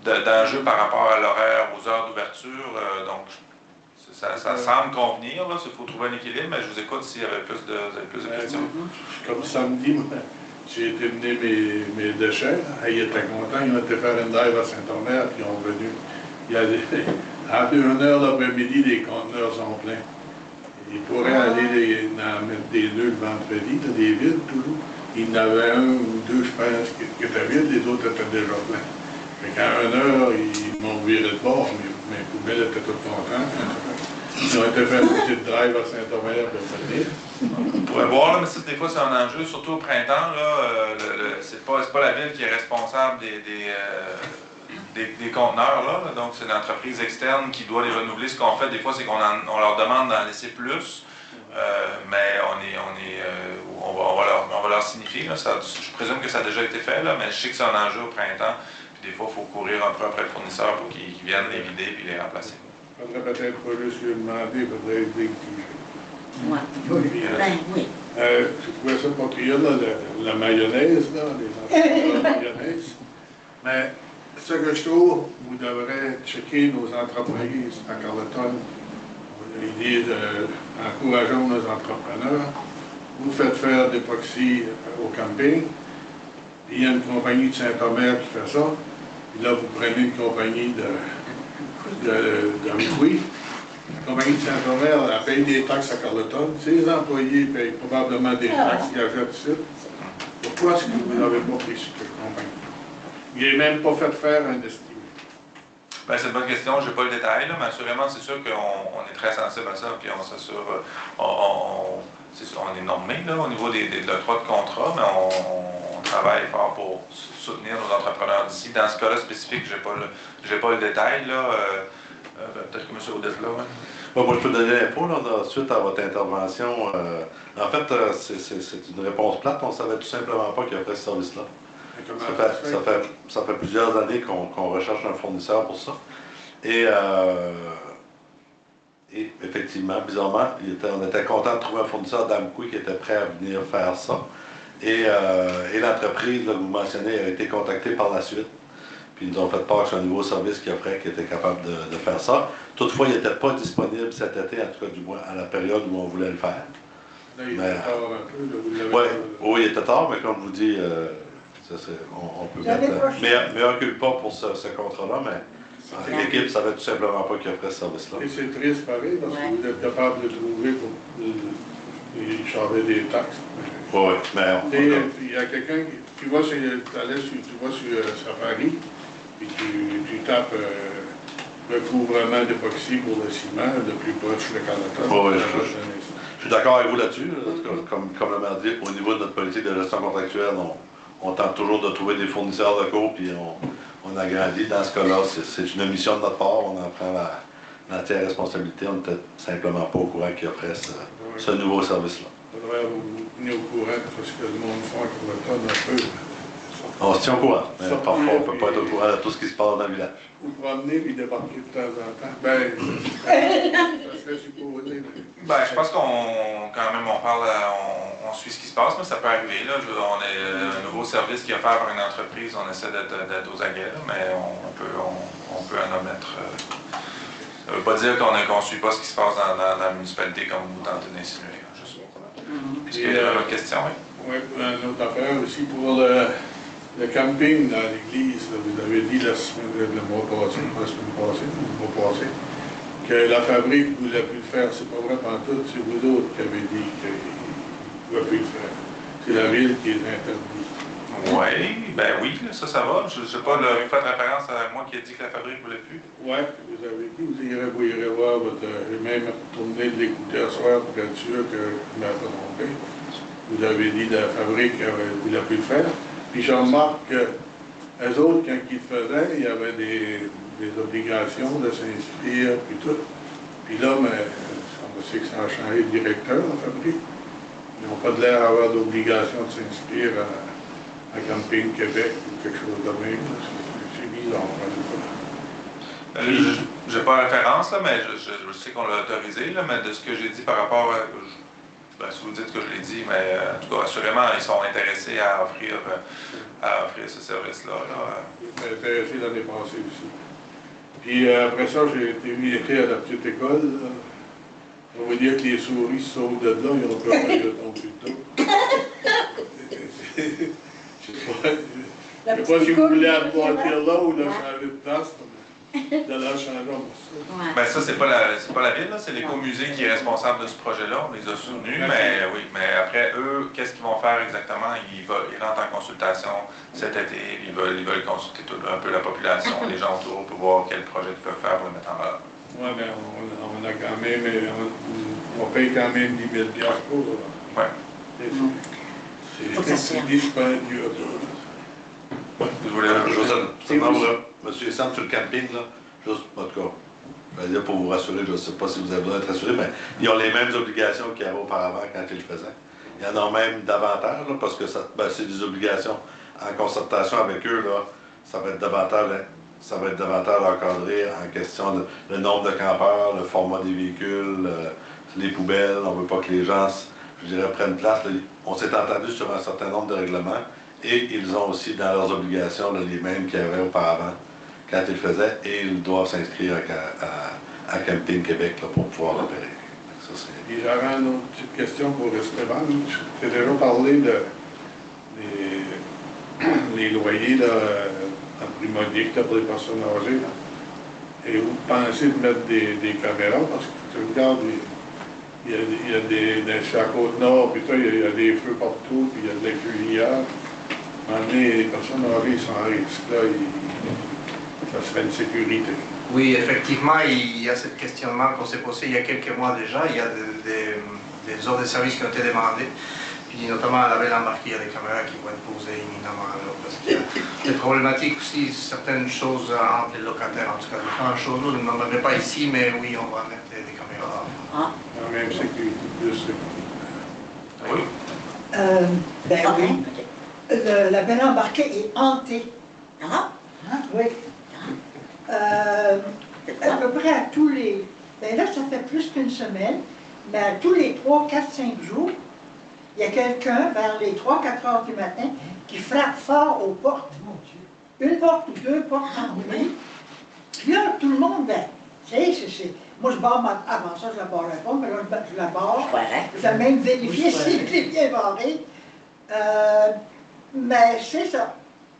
[SPEAKER 1] d'enjeu par rapport à l'horaire, aux heures d'ouverture. Donc, ça semble convenir. Il faut trouver un équilibre, mais je vous écoute s'il y avait plus de questions.
[SPEAKER 9] Comme samedi, moi, j'ai été mener mes déchets. Ils étaient contents. Ils ont été faire une drive à Saint-Omer, puis ils ont venu. À 1h l'après-midi, les conteneurs sont pleins. Ils pourraient aller en mettre des 2 le vendredi, des vides toujours. Il y en avait 1 ou 2, je pense, qui étaient vides, les autres étaient déjà pleins. Fait qu'à 1h, ils m'ont viré de bord, mes poubelles étaient toutes contentes. Ils ont été faire une petite drive à Saint-Omer pour venir.
[SPEAKER 1] On pourrait voir, là, mais ça, des fois, c'est un enjeu, surtout au printemps. C'est pas la ville qui est responsable des conteneurs, là. Donc, c'est l'entreprise externe qui doit les renouveler. Ce qu'on fait, des fois, c'est qu'on leur demande d'en laisser plus, mais on va leur signifier. Là. Je présume que ça a déjà été fait, là, mais je sais que c'est un enjeu au printemps. Puis des fois, il faut courir un peu après le fournisseur pour qu'ils viennent les vider et les remplacer.
[SPEAKER 9] Il faudrait peut-être pas juste lui demander, il faudrait aider.
[SPEAKER 2] Ouais. Ben oui.
[SPEAKER 9] Tu trouvais ça pas pire, là, la mayonnaise, là, les entreprises de mayonnaise. Mais ce que je trouve, vous devrez checker nos entreprises à Carleton. Ils disent, encourageons nos entrepreneurs. Vous faites faire d'époxy au camping. Il y a une compagnie de Saint-Omer qui fait ça. Puis là, vous prenez une compagnie fruits. La compagnie de Saint-Omer, elle paye des taxes à Carleton. Ses employés payent probablement des taxes qu'ils achètent ici. Pourquoi est-ce que vous n'avez pas pris cette compagnie? Il n'est même pas fait faire un estimé.
[SPEAKER 1] Ben, c'est une bonne question, je n'ai pas le détail, là, mais assurément, c'est sûr qu'on est très sensible à ça, puis on s'assure, on est normé là, au niveau de l'octroi de contrat, mais on travaille fort pour soutenir nos entrepreneurs d'ici. Dans ce cas-là spécifique, je n'ai pas le détail, là. Peut-être que M. Audette là. Ouais.
[SPEAKER 10] Bon, moi, je peux donner l'info, suite à votre intervention. En fait, c'est une réponse plate. On ne savait tout simplement pas qu'il y avait ce service-là. Ça fait plusieurs années qu'on recherche un fournisseur pour ça. Et effectivement, bizarrement, on était content de trouver un fournisseur d'Amqui qui était prêt à venir faire ça. Et l'entreprise que vous mentionnez a été contactée par la suite. Puis ils nous ont fait part que c'est un nouveau service qui offrait, qui était capable de faire ça. Toutefois, il n'était pas disponible cet été, en tout cas du moins à la période où on voulait le faire.
[SPEAKER 9] Là, il était tard un peu.
[SPEAKER 10] Oui, il était tard, mais comme je vous dis, on peut mettre... Mais recule pas pour ce contrat-là, mais l'équipe ne savait tout simplement pas qu'il offrait ce service-là.
[SPEAKER 9] Et c'est triste pareil, parce que vous êtes capable de trouver pour charger des taxes.
[SPEAKER 10] Oui, mais...
[SPEAKER 9] Il y a quelqu'un qui... Tu vas sur Safari, et tu tapes recouvrement d'époxy pour le ciment, le plus proche de Carleton.
[SPEAKER 10] Oui, je suis d'accord avec vous là-dessus. Comme le maire dit, au niveau de notre politique de gestion contractuelle, on tente toujours de trouver des fournisseurs locaux, puis on agrandit. Dans ce cas-là, c'est une mission de notre part, on en prend l'entière responsabilité. On n'était simplement pas au courant qu'il offrait ce nouveau service-là.
[SPEAKER 9] Il faudrait vous tenir au courant de ce que le monde fait à Carleton un peu.
[SPEAKER 10] On se tient au courant, mais parfois on ne peut pas être au courant de tout ce qui se passe dans le village.
[SPEAKER 9] Vous promenez puis débarquer de temps en temps. Ben, ça serait supposé.
[SPEAKER 1] Ben, je pense quand même, on suit ce qui se passe, mais ça peut arriver. Là. On est un nouveau service qui est offert par une entreprise, on essaie d'être aux aguets, là, mais on peut en omettre. Ça ne veut pas dire qu'on ne suit pas ce qui se passe dans la municipalité comme vous tentez d'insinuer. Est-ce qu'il y a une question?
[SPEAKER 9] Oui, une autre affaire aussi pour le camping dans l'église. Vous avez dit le mois passé, le mois passé, que la fabrique voulait plus le faire. C'est pas vrai pantoute, c'est vous autres qui avez dit qu'il ne pouvait plus le faire. C'est la ville qui les interdit.
[SPEAKER 1] Oui, ben oui, ça va. Je ne sais pas, vous faites référence à moi qui ai dit que la fabrique ne voulait plus.
[SPEAKER 9] Oui, vous avez dit, vous irez voir votre. J'ai même retourné de l'écouter ce soir pour être sûr que je ne m'ai pas trompé. Vous avez dit que la fabrique ne voulait plus le faire. Puis je remarque que eux autres, quand ils le faisaient, il y avait des obligations de s'inscrire, puis tout. Puis là, mais, on sait que ça a changé de directeur, la fabrique. Ils n'ont pas de l'air d'avoir d'obligation de s'inscrire à Camping Québec ou quelque chose de même. C'est bizarre.
[SPEAKER 1] Je n'ai pas la référence, là, mais je sais qu'on l'a autorisé, là, mais de ce que j'ai dit par rapport à... Ben, si vous dites que je l'ai dit, mais en tout cas, assurément, ils sont intéressés à offrir ce service-là.
[SPEAKER 9] J'étais intéressé l'année passée aussi. Puis après ça, j'ai été viré à la petite école. Là. On va dire que les souris se sauvent de là, ils n'ont pas pris de tomber plus tôt. Je ne sais pas si vous voulez aboutir là ou le changer de place. De la changer.
[SPEAKER 1] Ben ça, c'est pas la ville, c'est l'écomusée qui est responsable de ce projet-là. On les a soutenus, mais oui. Mais après, eux, qu'est-ce qu'ils vont faire exactement? Ils rentrent en consultation cet été. Ils veulent consulter un peu la population, les gens autour, pour voir quel projet ils peuvent faire pour le mettre en valeur.
[SPEAKER 9] Oui, mais on a quand même, on paye quand même 10 000 $ pour.
[SPEAKER 1] Oui.
[SPEAKER 9] C'est dispendieux.
[SPEAKER 10] Je voulais seulement Monsieur Sam sur le camping, là, juste, en tout cas, ben, là, pour vous rassurer, je ne sais pas si vous avez besoin d'être rassuré, mais ils ont les mêmes obligations qu'il y avait auparavant quand ils le faisaient. Il y en a même davantage, là, parce que c'est des obligations en concertation avec eux, là, ça va être davantage encadré en question de le nombre de campeurs, le format des véhicules, les poubelles. On ne veut pas que les gens, je dirais, prennent place. Là. On s'est entendu sur un certain nombre de règlements et ils ont aussi dans leurs obligations là, les mêmes qu'il y avait auparavant quand ils le faisaient et ils doivent s'inscrire à Camping Québec là, pour pouvoir opérer.
[SPEAKER 9] Et j'aurais une autre petite question pour Esteban. J'ai déjà parlé des loyers là, en primodique pour les personnes âgées. Là. Et vous pensez de mettre des caméras parce que tu regardes, il y a des sur la Côte-Nord, puis il y a des feux partout, puis il y a de la cuillère. À un moment donné, les personnes âgées sont en risque. Là, ça serait une sécurité.
[SPEAKER 5] Oui, effectivement, il y a ce questionnement qu'on s'est posé il y a quelques mois déjà. Il y a des ordres de service qui ont été demandés. Puis notamment à la belle embarquée, il y a des caméras qui vont être posées imminemment. Parce qu'il y a des problématiques aussi, certaines choses entre les locataires, en tout cas, différentes choses. Nous n'en avons pas ici, mais oui, on va mettre des caméras.
[SPEAKER 9] La même sécurité, plus sécurité.
[SPEAKER 1] Oui.
[SPEAKER 8] Ben oui. La belle embarquée est hantée.
[SPEAKER 2] Ah,
[SPEAKER 8] Oui. À peu près à tous les... Ben là, ça fait plus qu'une semaine, mais à tous les 3, 4, 5 jours, il y a quelqu'un, vers les 3, 4 heures du matin, qui frappe fort aux portes. Une porte ou deux portes en nuit. Puis là, tout le monde, ben, moi, je barre avant ça, je la barrais pas, mais là, je la barre. Je vais même vérifier si elle est bien barrée. Mais c'est ça.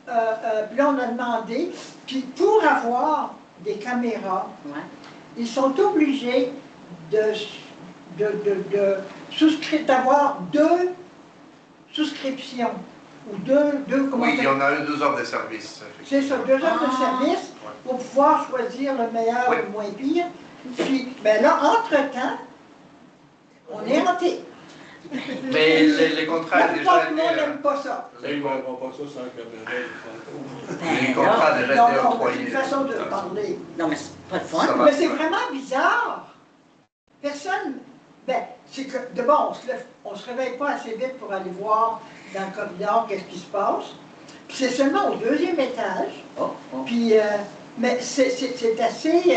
[SPEAKER 8] Puis là, on a demandé, puis pour avoir des caméras, ils sont obligés d'avoir 2 souscriptions, ou deux comment
[SPEAKER 5] Oui, il y en a 2 heures de service.
[SPEAKER 8] C'est ça, 2 heures de service pour pouvoir choisir le meilleur ou le moins pire. Puis, ben là, entre-temps, on est hanté.
[SPEAKER 5] Mais les contrats
[SPEAKER 8] Tout
[SPEAKER 5] déjà
[SPEAKER 8] le monde n'aime pas ça.
[SPEAKER 9] Ils ne verront pas ça sans caméra.
[SPEAKER 5] Les contrats déjà été
[SPEAKER 8] Non,
[SPEAKER 5] octroyés.
[SPEAKER 8] c'est une façon de parler.
[SPEAKER 2] non, mais c'est pas de fun.
[SPEAKER 8] Mais c'est vraiment bizarre. Personne... Ben, c'est que, d'abord, on se réveille pas assez vite pour aller voir dans le corridor qu'est-ce qui se passe. C'est seulement au 2e étage.
[SPEAKER 7] Oh, oh.
[SPEAKER 8] Puis, mais c'est assez...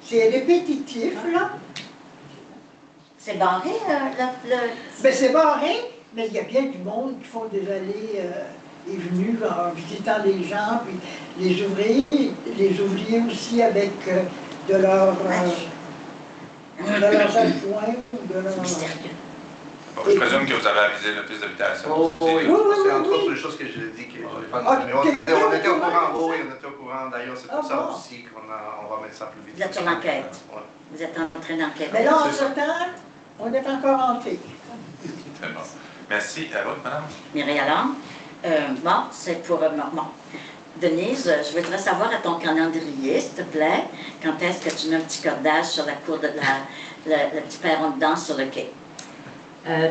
[SPEAKER 8] c'est répétitif, là.
[SPEAKER 2] C'est barré,
[SPEAKER 8] Ben, c'est barré, mais il y a bien du monde qui font des allées et venues en visitant les gens, puis les ouvriers aussi avec de leurs adjoints ou de leurs...
[SPEAKER 1] Bon, je présume que vous avez avisé le piste d'habitation.
[SPEAKER 7] Oh, oui.
[SPEAKER 5] C'est entre autres les choses que j'ai dit que je n'ai pas noté. Mais on était au courant, oui, on était au courant. D'ailleurs, c'est pour ça aussi qu'on va mettre ça plus vite.
[SPEAKER 2] Vous êtes sur l'enquête.
[SPEAKER 5] Ouais.
[SPEAKER 2] Vous êtes en train d'enquêter.
[SPEAKER 8] Mais là, en ce temps, on est encore hanté.
[SPEAKER 1] Très bon. Merci. À vous, madame.
[SPEAKER 2] Mireille Allard. Bon, c'est pour... bon. Denise, je voudrais savoir à ton calendrier, s'il te plaît, quand est-ce que tu mets un petit cordage sur la cour de le petit perron de danse sur le quai?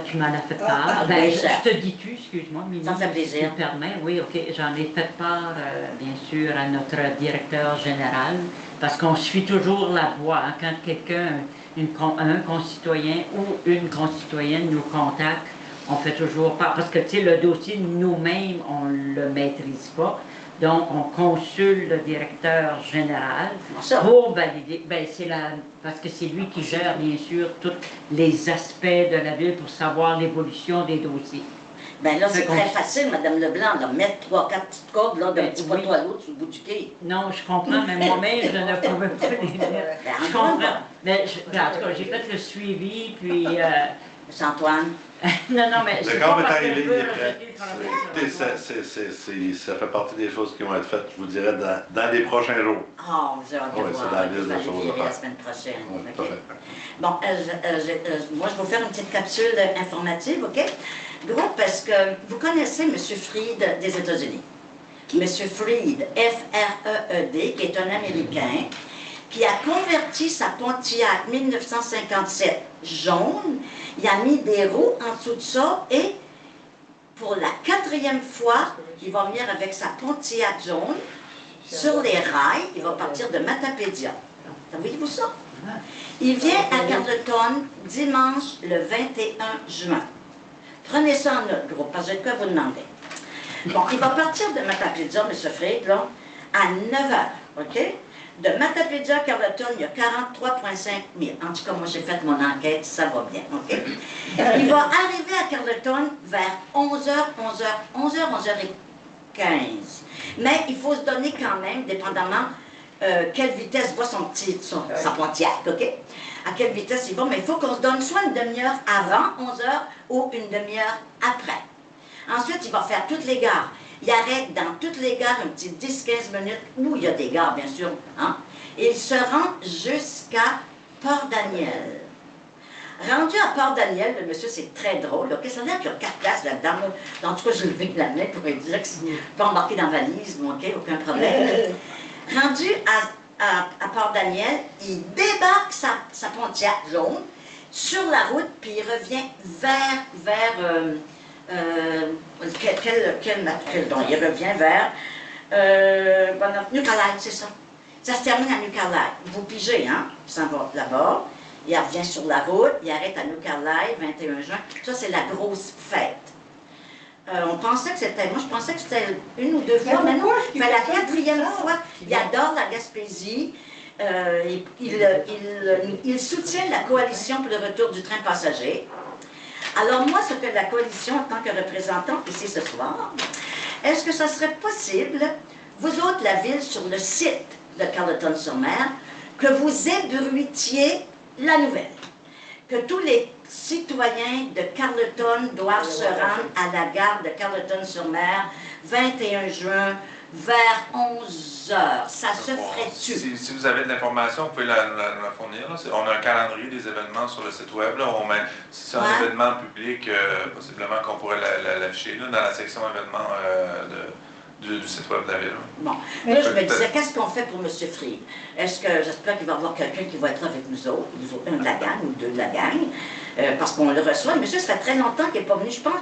[SPEAKER 11] Tu m'en as fait part.
[SPEAKER 2] Oui,
[SPEAKER 11] je te dis-tu, excuse-moi, Mimi,
[SPEAKER 2] ça me fait plaisir.
[SPEAKER 11] si tu me permets. Oui, OK, j'en ai fait part, bien sûr, à notre directeur général, parce qu'on suit toujours la voie. Hein, quand quelqu'un, un concitoyen ou une concitoyenne nous contacte, on fait toujours part, parce que, tu sais, le dossier, nous-mêmes, on ne le maîtrise pas. Donc, on consulte le directeur général pour valider. Ben, parce que c'est lui qui gère, bien sûr, tous les aspects de la ville pour savoir l'évolution des dossiers.
[SPEAKER 2] Bien là, c'est très facile, Mme Leblanc, de mettre 3-4 petites cordes d'un petit poteau à l'autre sur le bout du quai.
[SPEAKER 11] Non, je comprends, mais moi-même, je ne pouvais pas les mettre. Je comprends. Mais, en tout cas, j'ai fait le suivi, puis...
[SPEAKER 2] C'est Antoine.
[SPEAKER 11] Non, mais...
[SPEAKER 10] Le corps est arrivé, il est prêt. Écoutez, ça fait partie des choses qui vont être faites, je vous dirais, dans les prochains jours.
[SPEAKER 2] Oh, j'ai hâte de voir.
[SPEAKER 10] C'est dans la liste de choses à faire.
[SPEAKER 2] La semaine prochaine.
[SPEAKER 10] Oui,
[SPEAKER 2] Okay.
[SPEAKER 10] tout à fait.
[SPEAKER 2] Bon, moi, je vais vous faire une petite capsule informative, OK? Gros, parce que vous connaissez M. Freed des États-Unis. M. Freed, F-R-E-E-D, qui est un Américain, qui a converti sa Pontiac 1957 jaune. Il a mis des roues en dessous de ça et pour la 4e fois, il va venir avec sa Pontiac jaune sur les rails. Il va partir de Matapédia. Savez-vous ça? Il vient à Carleton dimanche le 21 juin. Prenez ça en note, gros, parce que je vais vous demander. Bon, il va partir de Matapédia, M. Freed, là, à 9 h, OK? De Matapédia à Carleton, il y a 43,5 000. En tout cas, moi, j'ai fait mon enquête, ça va bien, OK? Il va arriver à Carleton vers 11h, 11h15. Mais il faut se donner quand même, dépendamment quelle vitesse va sa Pontiac, OK? À quelle vitesse il va, mais il faut qu'on se donne soit une demi-heure avant 11h ou une demi-heure après. Ensuite, il va faire toutes les gares. Il arrête dans toutes les gares un petit 10-15 minutes, où il y a des gares, bien sûr, hein? Et il se rend jusqu'à Port-Daniel. Rendu à Port-Daniel, le monsieur, c'est très drôle, OK? Ça veut dire qu'il y a 4 places là-dedans. En tout cas, je levé la main pour lui dire que c'est pas embarqué dans la valise, OK? Aucun problème. Rendu à Port-Daniel, il débarque sa Pontiac jaune sur la route, puis il revient vers il revient vers Nucalaï, c'est ça. Ça se termine à Nucalaï. Vous pigez, hein? Il s'en va là-bas. Il revient sur la route. Il arrête à Nucalaï, 21 juin. Ça, c'est la grosse fête. On pensait que c'était... Moi, je pensais que c'était une ou deux fois, mais non. Mais la 4e fois, il adore la Gaspésie. Il soutient la coalition pour le retour du train passager. Alors moi, ce que la coalition, en tant que représentante ici ce soir, est-ce que ça serait possible, vous autres, la ville, sur le site de Carleton-sur-Mer, que vous ébruitiez la nouvelle, que tous les citoyens de Carleton doivent se rendre à la gare de Carleton-sur-Mer, 21 juin, vers 11 h. Ça se ferait-tu?
[SPEAKER 1] Si vous avez de l'information, vous pouvez la fournir. Là. On a un calendrier des événements sur le site web. Là. Si c'est un événement public, possiblement qu'on pourrait l'afficher dans la section événements du site web de la ville.
[SPEAKER 2] Bon. Là, je me disais, qu'est-ce qu'on fait pour M. Freed? Est-ce que j'espère qu'il va y avoir quelqu'un qui va être avec nous autres, un de la gang ou deux de la gang, parce qu'on le reçoit. Le monsieur, ça fait très longtemps qu'il n'est pas venu, je pense.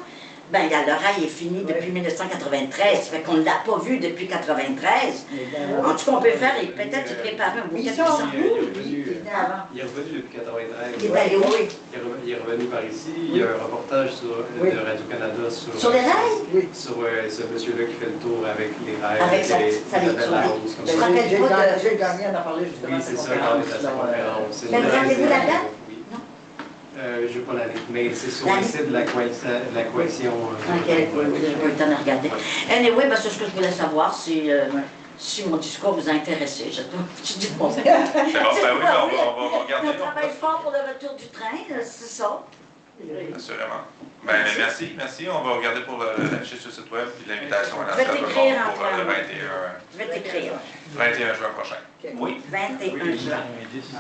[SPEAKER 2] Ben, l'oreille est finie depuis 1993, ça fait qu'on ne l'a pas vu depuis 1993. En tout cas, on peut faire, peut-être y préparer un bouquet de
[SPEAKER 8] Ils sont où, lui?
[SPEAKER 7] venait avant.
[SPEAKER 12] Il est revenu depuis 93.
[SPEAKER 7] Il est allé où? Oui.
[SPEAKER 12] Il est revenu par ici. Il y a un reportage
[SPEAKER 7] Oui.
[SPEAKER 12] de Radio-Canada sur
[SPEAKER 7] les rails?
[SPEAKER 12] Oui. Sur ce monsieur-là qui fait le tour avec les rails.
[SPEAKER 7] Avec sa
[SPEAKER 12] Isabelle Larose, comme ça.
[SPEAKER 7] J'ai gagné à en parler justement.
[SPEAKER 12] Oui, c'est ça, quand on est à sa conférence.
[SPEAKER 7] Mais vous avez-vous la date?
[SPEAKER 12] Oui. Je n'ai pas la lettre, mais c'est sur le site de la coalition.
[SPEAKER 2] OK, oui, j'ai pas eu le temps de regarder. Anyway, ben, c'est ce que je voulais savoir, si mon discours vous a intéressé. Je dis bon.
[SPEAKER 1] C'est bon, ben oui, on va regarder.
[SPEAKER 2] On travaille fort pour le retour du train, c'est ça.
[SPEAKER 1] Assurément. Ben, merci. On va regarder pour l'afficher sur le site web puis l'invitation à la
[SPEAKER 2] Je vais
[SPEAKER 1] salle de
[SPEAKER 2] t'écrire,
[SPEAKER 1] bord pour le
[SPEAKER 2] Antoine.
[SPEAKER 1] 21,
[SPEAKER 2] Je vais t'écrire.
[SPEAKER 1] 21 juin prochain.
[SPEAKER 2] Oui, 21 juin.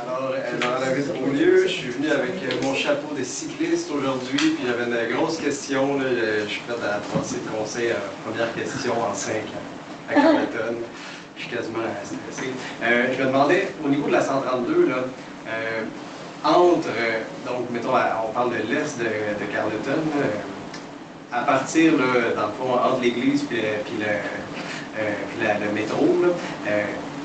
[SPEAKER 12] Alors, dans la ville au lieu, je suis venu avec mon chapeau de cycliste aujourd'hui, puis j'avais une grosse question. Là, je suis prêt à passer le conseil à la première question en 5 ans à Carleton. Je suis quasiment stressé. Je me demandais, au niveau de la 132, là, donc, mettons, on parle de l'est de Carleton, à partir, là, dans le fond, entre l'église puis le métro, là,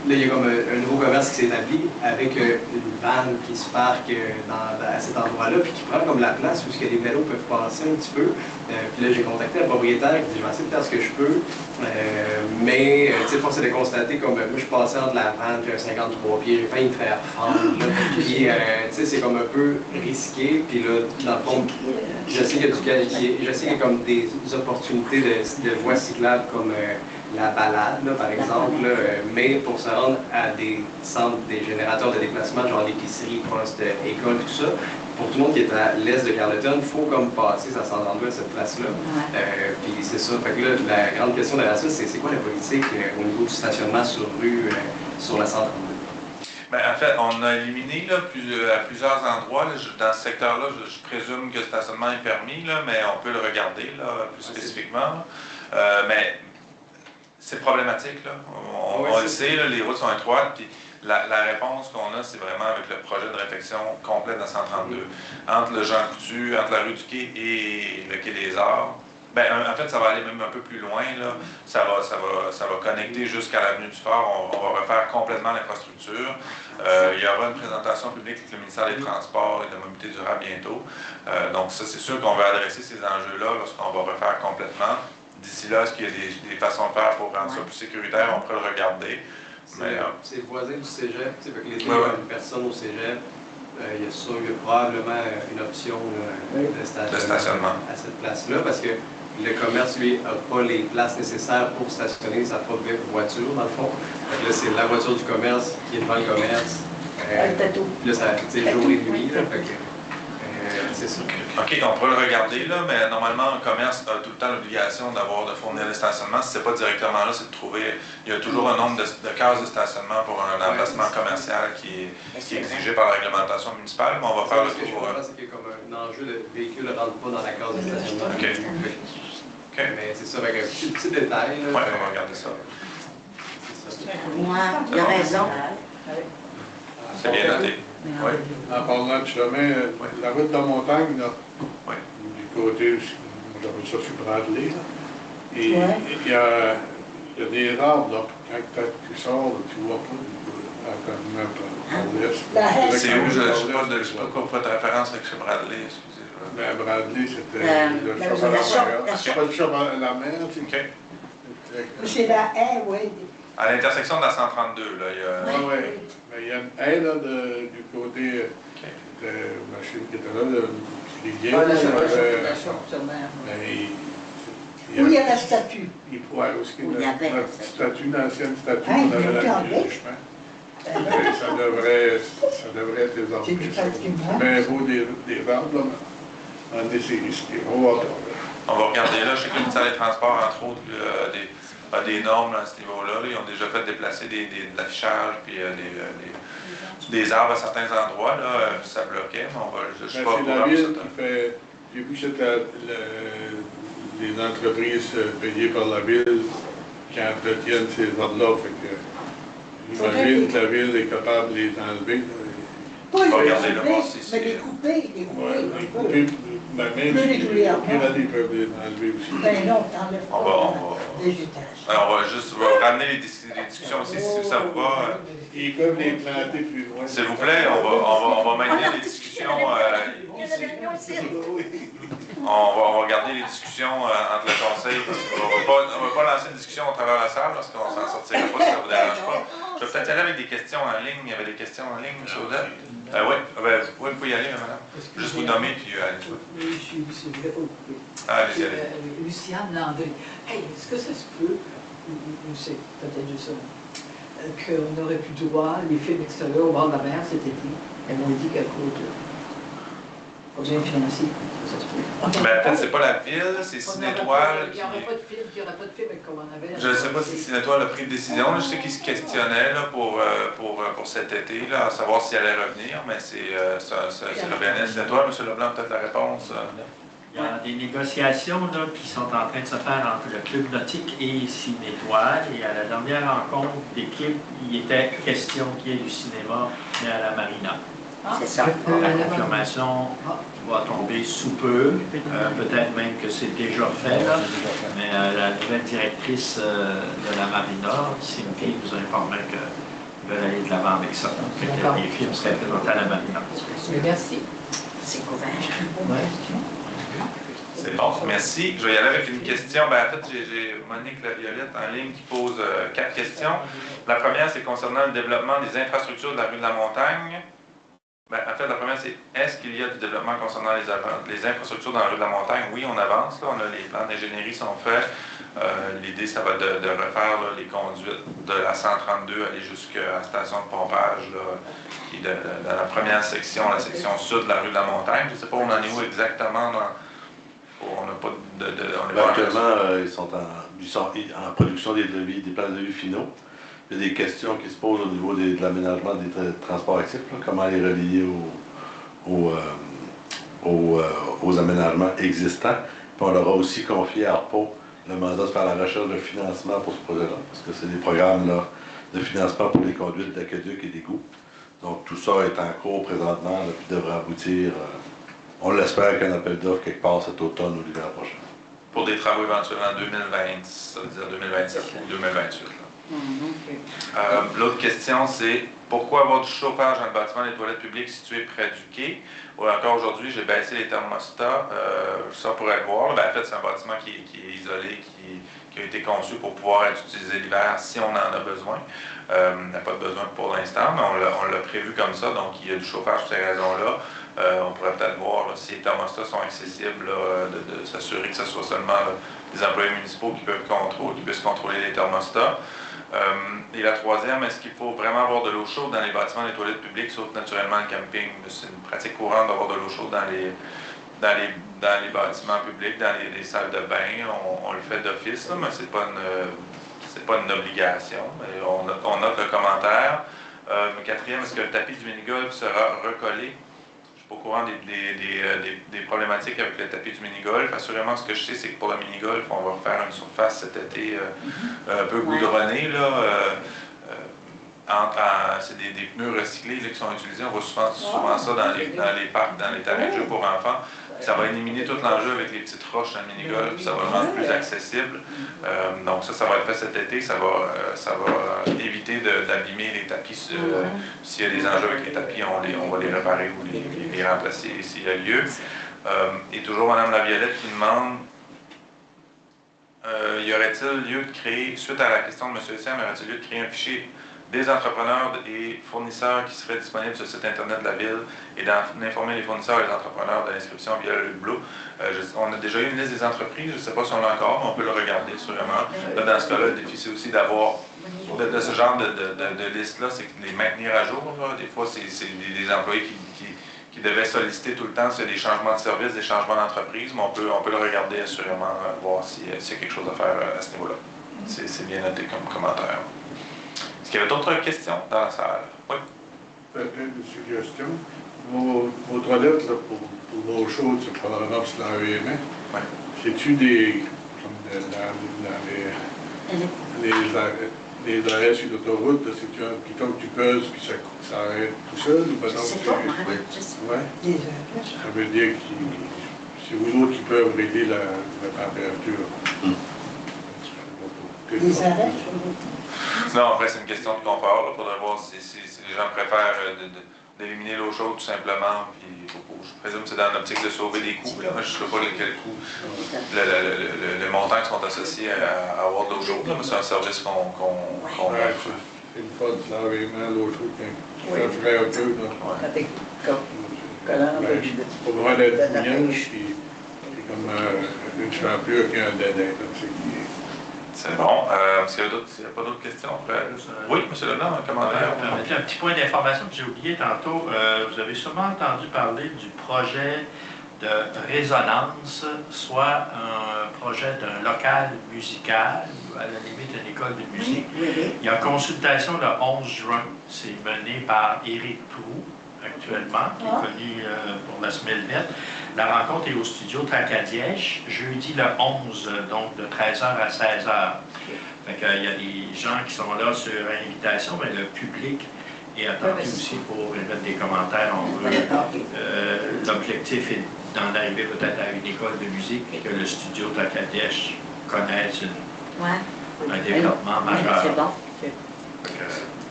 [SPEAKER 12] il y a comme un nouveau commerce qui s'est établi avec une vanne qui se parque à cet endroit-là, puis qui prend comme la place où les vélos peuvent passer un petit peu. Puis là, j'ai contacté le propriétaire qui dit « Je vais essayer de faire ce que je peux. Mais, tu sais, force est de constater, comme moi, je passais entre la vanne puis un 53 pieds, j'ai failli me faire fendre. Puis, tu sais, c'est comme un peu risqué. Puis là, dans le fond, je sais qu'il y a comme des opportunités de voies cyclables comme la balade, là, par exemple, là, mais pour se rendre à des centres, des générateurs de déplacement, genre l'épicerie, poste, école, tout ça, pour tout le monde qui est à l'est de Carleton, il faut comme passer sa 132 à cette place-là. Puis c'est ça. Fait que là, la grande question derrière ça, c'est quoi la politique au niveau du stationnement sur rue, sur la 132?
[SPEAKER 1] Ben, en fait, on a éliminé là, à plusieurs endroits. Là, dans ce secteur-là, je présume que le stationnement est permis, là, mais on peut le regarder là, plus spécifiquement. Mais c'est problématique, là. On le sait, là, les routes sont étroites, puis la réponse qu'on a, c'est vraiment avec le projet de réfection complet de la 132. Entre le Jean Coutu, entre la rue du Quai et le Quai des Arts. Ben, en fait, ça va aller même un peu plus loin, là. Ça va connecter jusqu'à l'avenue du Fort. On va refaire complètement l'infrastructure. Il y aura une présentation publique avec le ministère des Transports et de la Mobilité durable bientôt. Donc ça, c'est sûr qu'on va adresser ces enjeux-là lorsqu'on va refaire complètement. D'ici là, est-ce qu'il y a des façons de faire pour rendre ça plus sécuritaire? On pourrait le regarder.
[SPEAKER 12] C'est le voisin du cégep. Les deux, une personne au cégep, il y a probablement une option de stationnement à cette place-là, parce que le commerce, lui, n'a pas les places nécessaires pour stationner sa propre voiture, dans le fond. Donc là, c'est la voiture du commerce qui est devant le commerce. Là, c'est jour et nuit. Là, c'est ça.
[SPEAKER 1] OK, on pourrait le regarder, là, mais normalement, le commerce a tout le temps l'obligation de fournir le stationnement. Si ce n'est pas directement là, c'est de trouver. Il y a toujours un nombre de cases de stationnement pour un emplacement commercial qui est exigé par la réglementation municipale, mais on va faire le tour.
[SPEAKER 12] C'est qu'il y a comme un enjeu de véhicule ne rentre pas dans la case de stationnement.
[SPEAKER 1] OK.
[SPEAKER 12] Mais c'est ça, avec un petit détail.
[SPEAKER 1] Oui, on va regarder ça.
[SPEAKER 2] Moi, il a raison.
[SPEAKER 1] C'est bien noté. Oui.
[SPEAKER 9] En parlant de chemin, la route de montagne, là, du côté, j'appelle ça sur Bradley, là, et il y a des arbres, là, quand tu sors, tu ne vois pas à l'est.
[SPEAKER 1] C'est où? Je ne sais pas quoi pour être référence avec chez Bradley, excusez-moi.
[SPEAKER 9] Ben, Bradley, c'était le chemin à la mer.
[SPEAKER 8] C'est la haie, oui.
[SPEAKER 1] À l'intersection de la 132, là, il y a...
[SPEAKER 9] Oui, mais il y a une haie, là, du côté de la machine qui était là, les vieilles.
[SPEAKER 8] Où il y a la statue?
[SPEAKER 9] Il pourrait aussi une statue, une ancienne statue, on avait la du chemin. Ça devrait être des arbres. Mais beau des arbres, là, on est risqué. On va
[SPEAKER 1] regarder là. Je sais que le ministère des Transports, entre autres, a des normes à ce niveau-là. Ils ont déjà fait déplacer de l'affichage puis des arbres à certains endroits. Là, ça bloquait, mais je suis pas au courant de ça.
[SPEAKER 9] J'ai vu que c'était les entreprises payées par la ville qui entretiennent ces arbres-là. J'imagine que la ville est capable de les enlever.
[SPEAKER 8] Pas
[SPEAKER 1] On va
[SPEAKER 8] les
[SPEAKER 1] regarder, là,
[SPEAKER 8] couper,
[SPEAKER 1] voir si
[SPEAKER 8] mais
[SPEAKER 1] c'est...
[SPEAKER 8] les couper, les
[SPEAKER 9] Ouais,
[SPEAKER 8] couper.
[SPEAKER 9] écoutez, ben, même
[SPEAKER 8] Plus
[SPEAKER 9] si
[SPEAKER 8] régulièrement.
[SPEAKER 9] ils peuvent les enlever aussi.
[SPEAKER 8] Ben non, t'enlèves
[SPEAKER 1] On
[SPEAKER 8] pas
[SPEAKER 1] va-
[SPEAKER 8] la végétation.
[SPEAKER 1] Alors, on va juste ramener les discussions aussi, si ça vous va.
[SPEAKER 9] Ils peuvent les planter plus loin.
[SPEAKER 1] S'il vous plaît, on va maintenir les discussions ici. On va garder les discussions entre le conseil, parce qu'on ne va pas lancer une discussion à travers la salle, parce qu'on s'en sortira pas si ça ne vous dérange pas. Je vais peut-être y aller avec des questions en ligne. Il y avait des questions en ligne, M. Odette? Oui, vous pouvez y aller, madame. Juste vous nommer, puis allez.
[SPEAKER 7] Oui, je suis vrai au coupé.
[SPEAKER 1] Allez-y, allez.
[SPEAKER 7] Luciane Landry. Hey, est-ce que ça se peut, ou c'est peut-être juste ça, qu'on aurait pu voir les films extérieurs au bord de la mer cet été? Elles m'ont dit qu'à cause de problèmes financiers, ça se peut.
[SPEAKER 1] Ben, en fait, c'est pas la ville, c'est Cinétoile.
[SPEAKER 7] Il n'y aurait pas de film, comme on avait.
[SPEAKER 1] Je ne sais pas si Cinétoile a pris une décision. Je sais qu'ils se questionnaient là, pour cet été, là, à savoir s'il allait revenir, mais c'est revenait à Cinétoile. M. Leblanc, peut-être la réponse.
[SPEAKER 4] Il y a des négociations là, qui sont en train de se faire entre le Club nautique et Cinétoile. Et à la dernière rencontre d'équipe, il était question qu'il y ait du cinéma à la Marina.
[SPEAKER 2] C'est ça.
[SPEAKER 4] La confirmation va tomber sous peu. Peut-être même que c'est déjà fait, là. Mais la nouvelle directrice de la Marina, Cynthia, nous a informé qu'ils veulent aller de l'avant avec ça. Les films seraient présentés à la Marina.
[SPEAKER 7] Merci.
[SPEAKER 2] C'est couvert.
[SPEAKER 1] C'est bon, merci. Je vais y aller avec une question. Ben, en fait, j'ai Monique Laviolette en ligne qui pose 4 questions. La première, c'est concernant le développement des infrastructures de la rue de la Montagne. Ben, en fait, la première, c'est est-ce qu'il y a du développement concernant les infrastructures dans la rue de la Montagne? Oui, on avance. Là. On a les plans d'ingénierie sont faits. L'idée, ça va de refaire là, les conduites de la 132 aller jusqu'à la station de pompage, là, qui est dans la première section, la section sud de la rue de la Montagne. Je ne sais pas où on en est où exactement. On n'a pas
[SPEAKER 10] actuellement, ils sont en production des devis, des plans de devis finaux. Il y a des questions qui se posent au niveau de l'aménagement des transports actifs, là, comment les relier aux aménagements existants. Puis on leur a aussi confié à ARPO le mandat de faire la recherche de financement pour ce projet-là, parce que c'est des programmes là, de financement pour les conduites d'aqueduc et d'égouts. Donc tout ça est en cours présentement, là, puis devrait aboutir, on l'espère, qu'un appel d'offres quelque part cet automne ou l'hiver prochain.
[SPEAKER 1] Pour des travaux éventuellement en 2020, ça veut dire 2027 ou 2028. L'autre question, c'est pourquoi avoir du chauffage dans le bâtiment des toilettes publiques situé près du quai? Ou encore aujourd'hui, j'ai baissé les thermostats. Ça pourrait le voir. Ben, en fait, c'est un bâtiment qui est isolé, qui a été conçu pour pouvoir être utilisé l'hiver si on en a besoin. On n'a pas de besoin pour l'instant, mais on l'a prévu comme ça. Donc, il y a du chauffage pour ces raisons-là. On pourrait peut-être voir là, si les thermostats sont accessibles, là, de s'assurer que ce soit seulement là, des employés municipaux qui puissent contrôler les thermostats. Et la troisième, est-ce qu'il faut vraiment avoir de l'eau chaude dans les bâtiments des toilettes publiques, sauf naturellement le camping? C'est une pratique courante d'avoir de l'eau chaude dans les bâtiments publics, dans les salles de bain. On le fait d'office, mais ce n'est pas une obligation. Mais on note le commentaire. Quatrième, est-ce que le tapis du mini-golf sera recollé? Au courant des problématiques avec le tapis du mini-golf. Assurément, ce que je sais, c'est que pour le mini-golf, on va refaire une surface cet été un peu goudronnée. C'est des pneus recyclés là, qui sont utilisés. On voit souvent ça dans les parcs, dans les terrains de jeux pour enfants. Ça va éliminer tout l'enjeu avec les petites roches dans le mini-golf. Ça va le rendre plus accessible. Donc ça va être fait cet été. Ça va éviter d'abîmer les tapis. S'il y a des enjeux avec les tapis, on va les réparer ou les remplacer s'il y a lieu. Et toujours Mme Laviolette qui demande y aurait-il lieu de créer, suite à la question de M. Siam, y aurait-il lieu de créer un fichier des entrepreneurs et fournisseurs qui seraient disponibles sur le site Internet de la Ville et d'informer les fournisseurs et les entrepreneurs de l'inscription via le Hublot. On a déjà eu une liste des entreprises, je ne sais pas si on l'a encore, mais on peut le regarder sûrement. Là, dans ce cas-là, le défi, c'est aussi d'avoir de ce genre de liste-là, c'est de les maintenir à jour. Là. Des fois, c'est des employés qui devaient solliciter tout le temps s'il y a des changements de service, des changements d'entreprise, mais on peut le regarder assurément, voir s'il y a quelque chose à faire à ce niveau-là. C'est bien noté comme commentaire. Est-ce qu'il y avait d'autres questions dans la salle? Oui.
[SPEAKER 9] Peut-être une suggestion. Vos toilettes, là, pour l'eau chaude, c'est probablement se laver les mains.
[SPEAKER 1] Oui.
[SPEAKER 9] C'est-tu des. Comme les arrêts sur l'autoroute, c'est-tu un piton que tu pèses puis ça arrête tout seul ou ben non?
[SPEAKER 11] C'est pas, moi,
[SPEAKER 10] Oui.
[SPEAKER 11] je sais.
[SPEAKER 9] Ouais. Ça veut dire que c'est vous autres qui peuvent régler la température.
[SPEAKER 8] Les arrêts?
[SPEAKER 1] Non, après, c'est une question de confort. Il faudrait voir si les gens préfèrent d'éliminer l'eau chaude tout simplement. Puis, je présume que c'est dans l'optique de sauver des coûts. Là. Moi, je ne sais pas quel coût, le montant qui sont associés à avoir de l'eau chaude. Là, mais c'est un service qu'on offre.
[SPEAKER 9] C'est une fois de laver les mains, l'eau chaude, quand ça ferait un peu.
[SPEAKER 7] Quand t'es collant,
[SPEAKER 9] Pour voir d'être bouillant, puis c'est comme une champure qui a un dédain.
[SPEAKER 1] C'est bon. S'il n'y a pas d'autres questions, oui, M. Leblanc, un commentaire.
[SPEAKER 4] Un petit point d'information que j'ai oublié tantôt. Vous avez sûrement entendu parler du projet de résonance, soit un projet d'un local musical, ou à la limite une école de musique. Il y a consultation le 11 juin. C'est mené par Éric Proulx, actuellement, qui est connu pour la Smelvet. La rencontre est au studio Tracadiesh, jeudi le 11, donc de 13h à 16h. Fait qu'il y a des gens qui sont là sur invitation, mais le public est attendu aussi pour émettre des commentaires. L'objectif est d'en arriver peut-être à une école de musique et que le studio Tracadiesh connaisse un développement majeur.
[SPEAKER 11] C'est bon.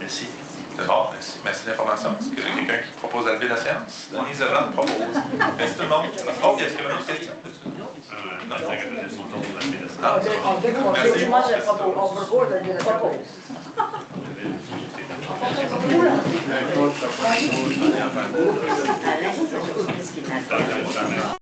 [SPEAKER 4] Merci.
[SPEAKER 1] C'est bon, merci. Merci de l'information. Est-ce que j'ai quelqu'un qui propose d'élever la séance? Denise Leblanc propose. Merci tout le monde. Oh, est-ce qu'il y a une autre question? Non, c'est que je son tour de l'élever la séance.
[SPEAKER 7] Moi, je propose. On propose de le propose.
[SPEAKER 11] Alain, c'est ce qu'il m'a fait.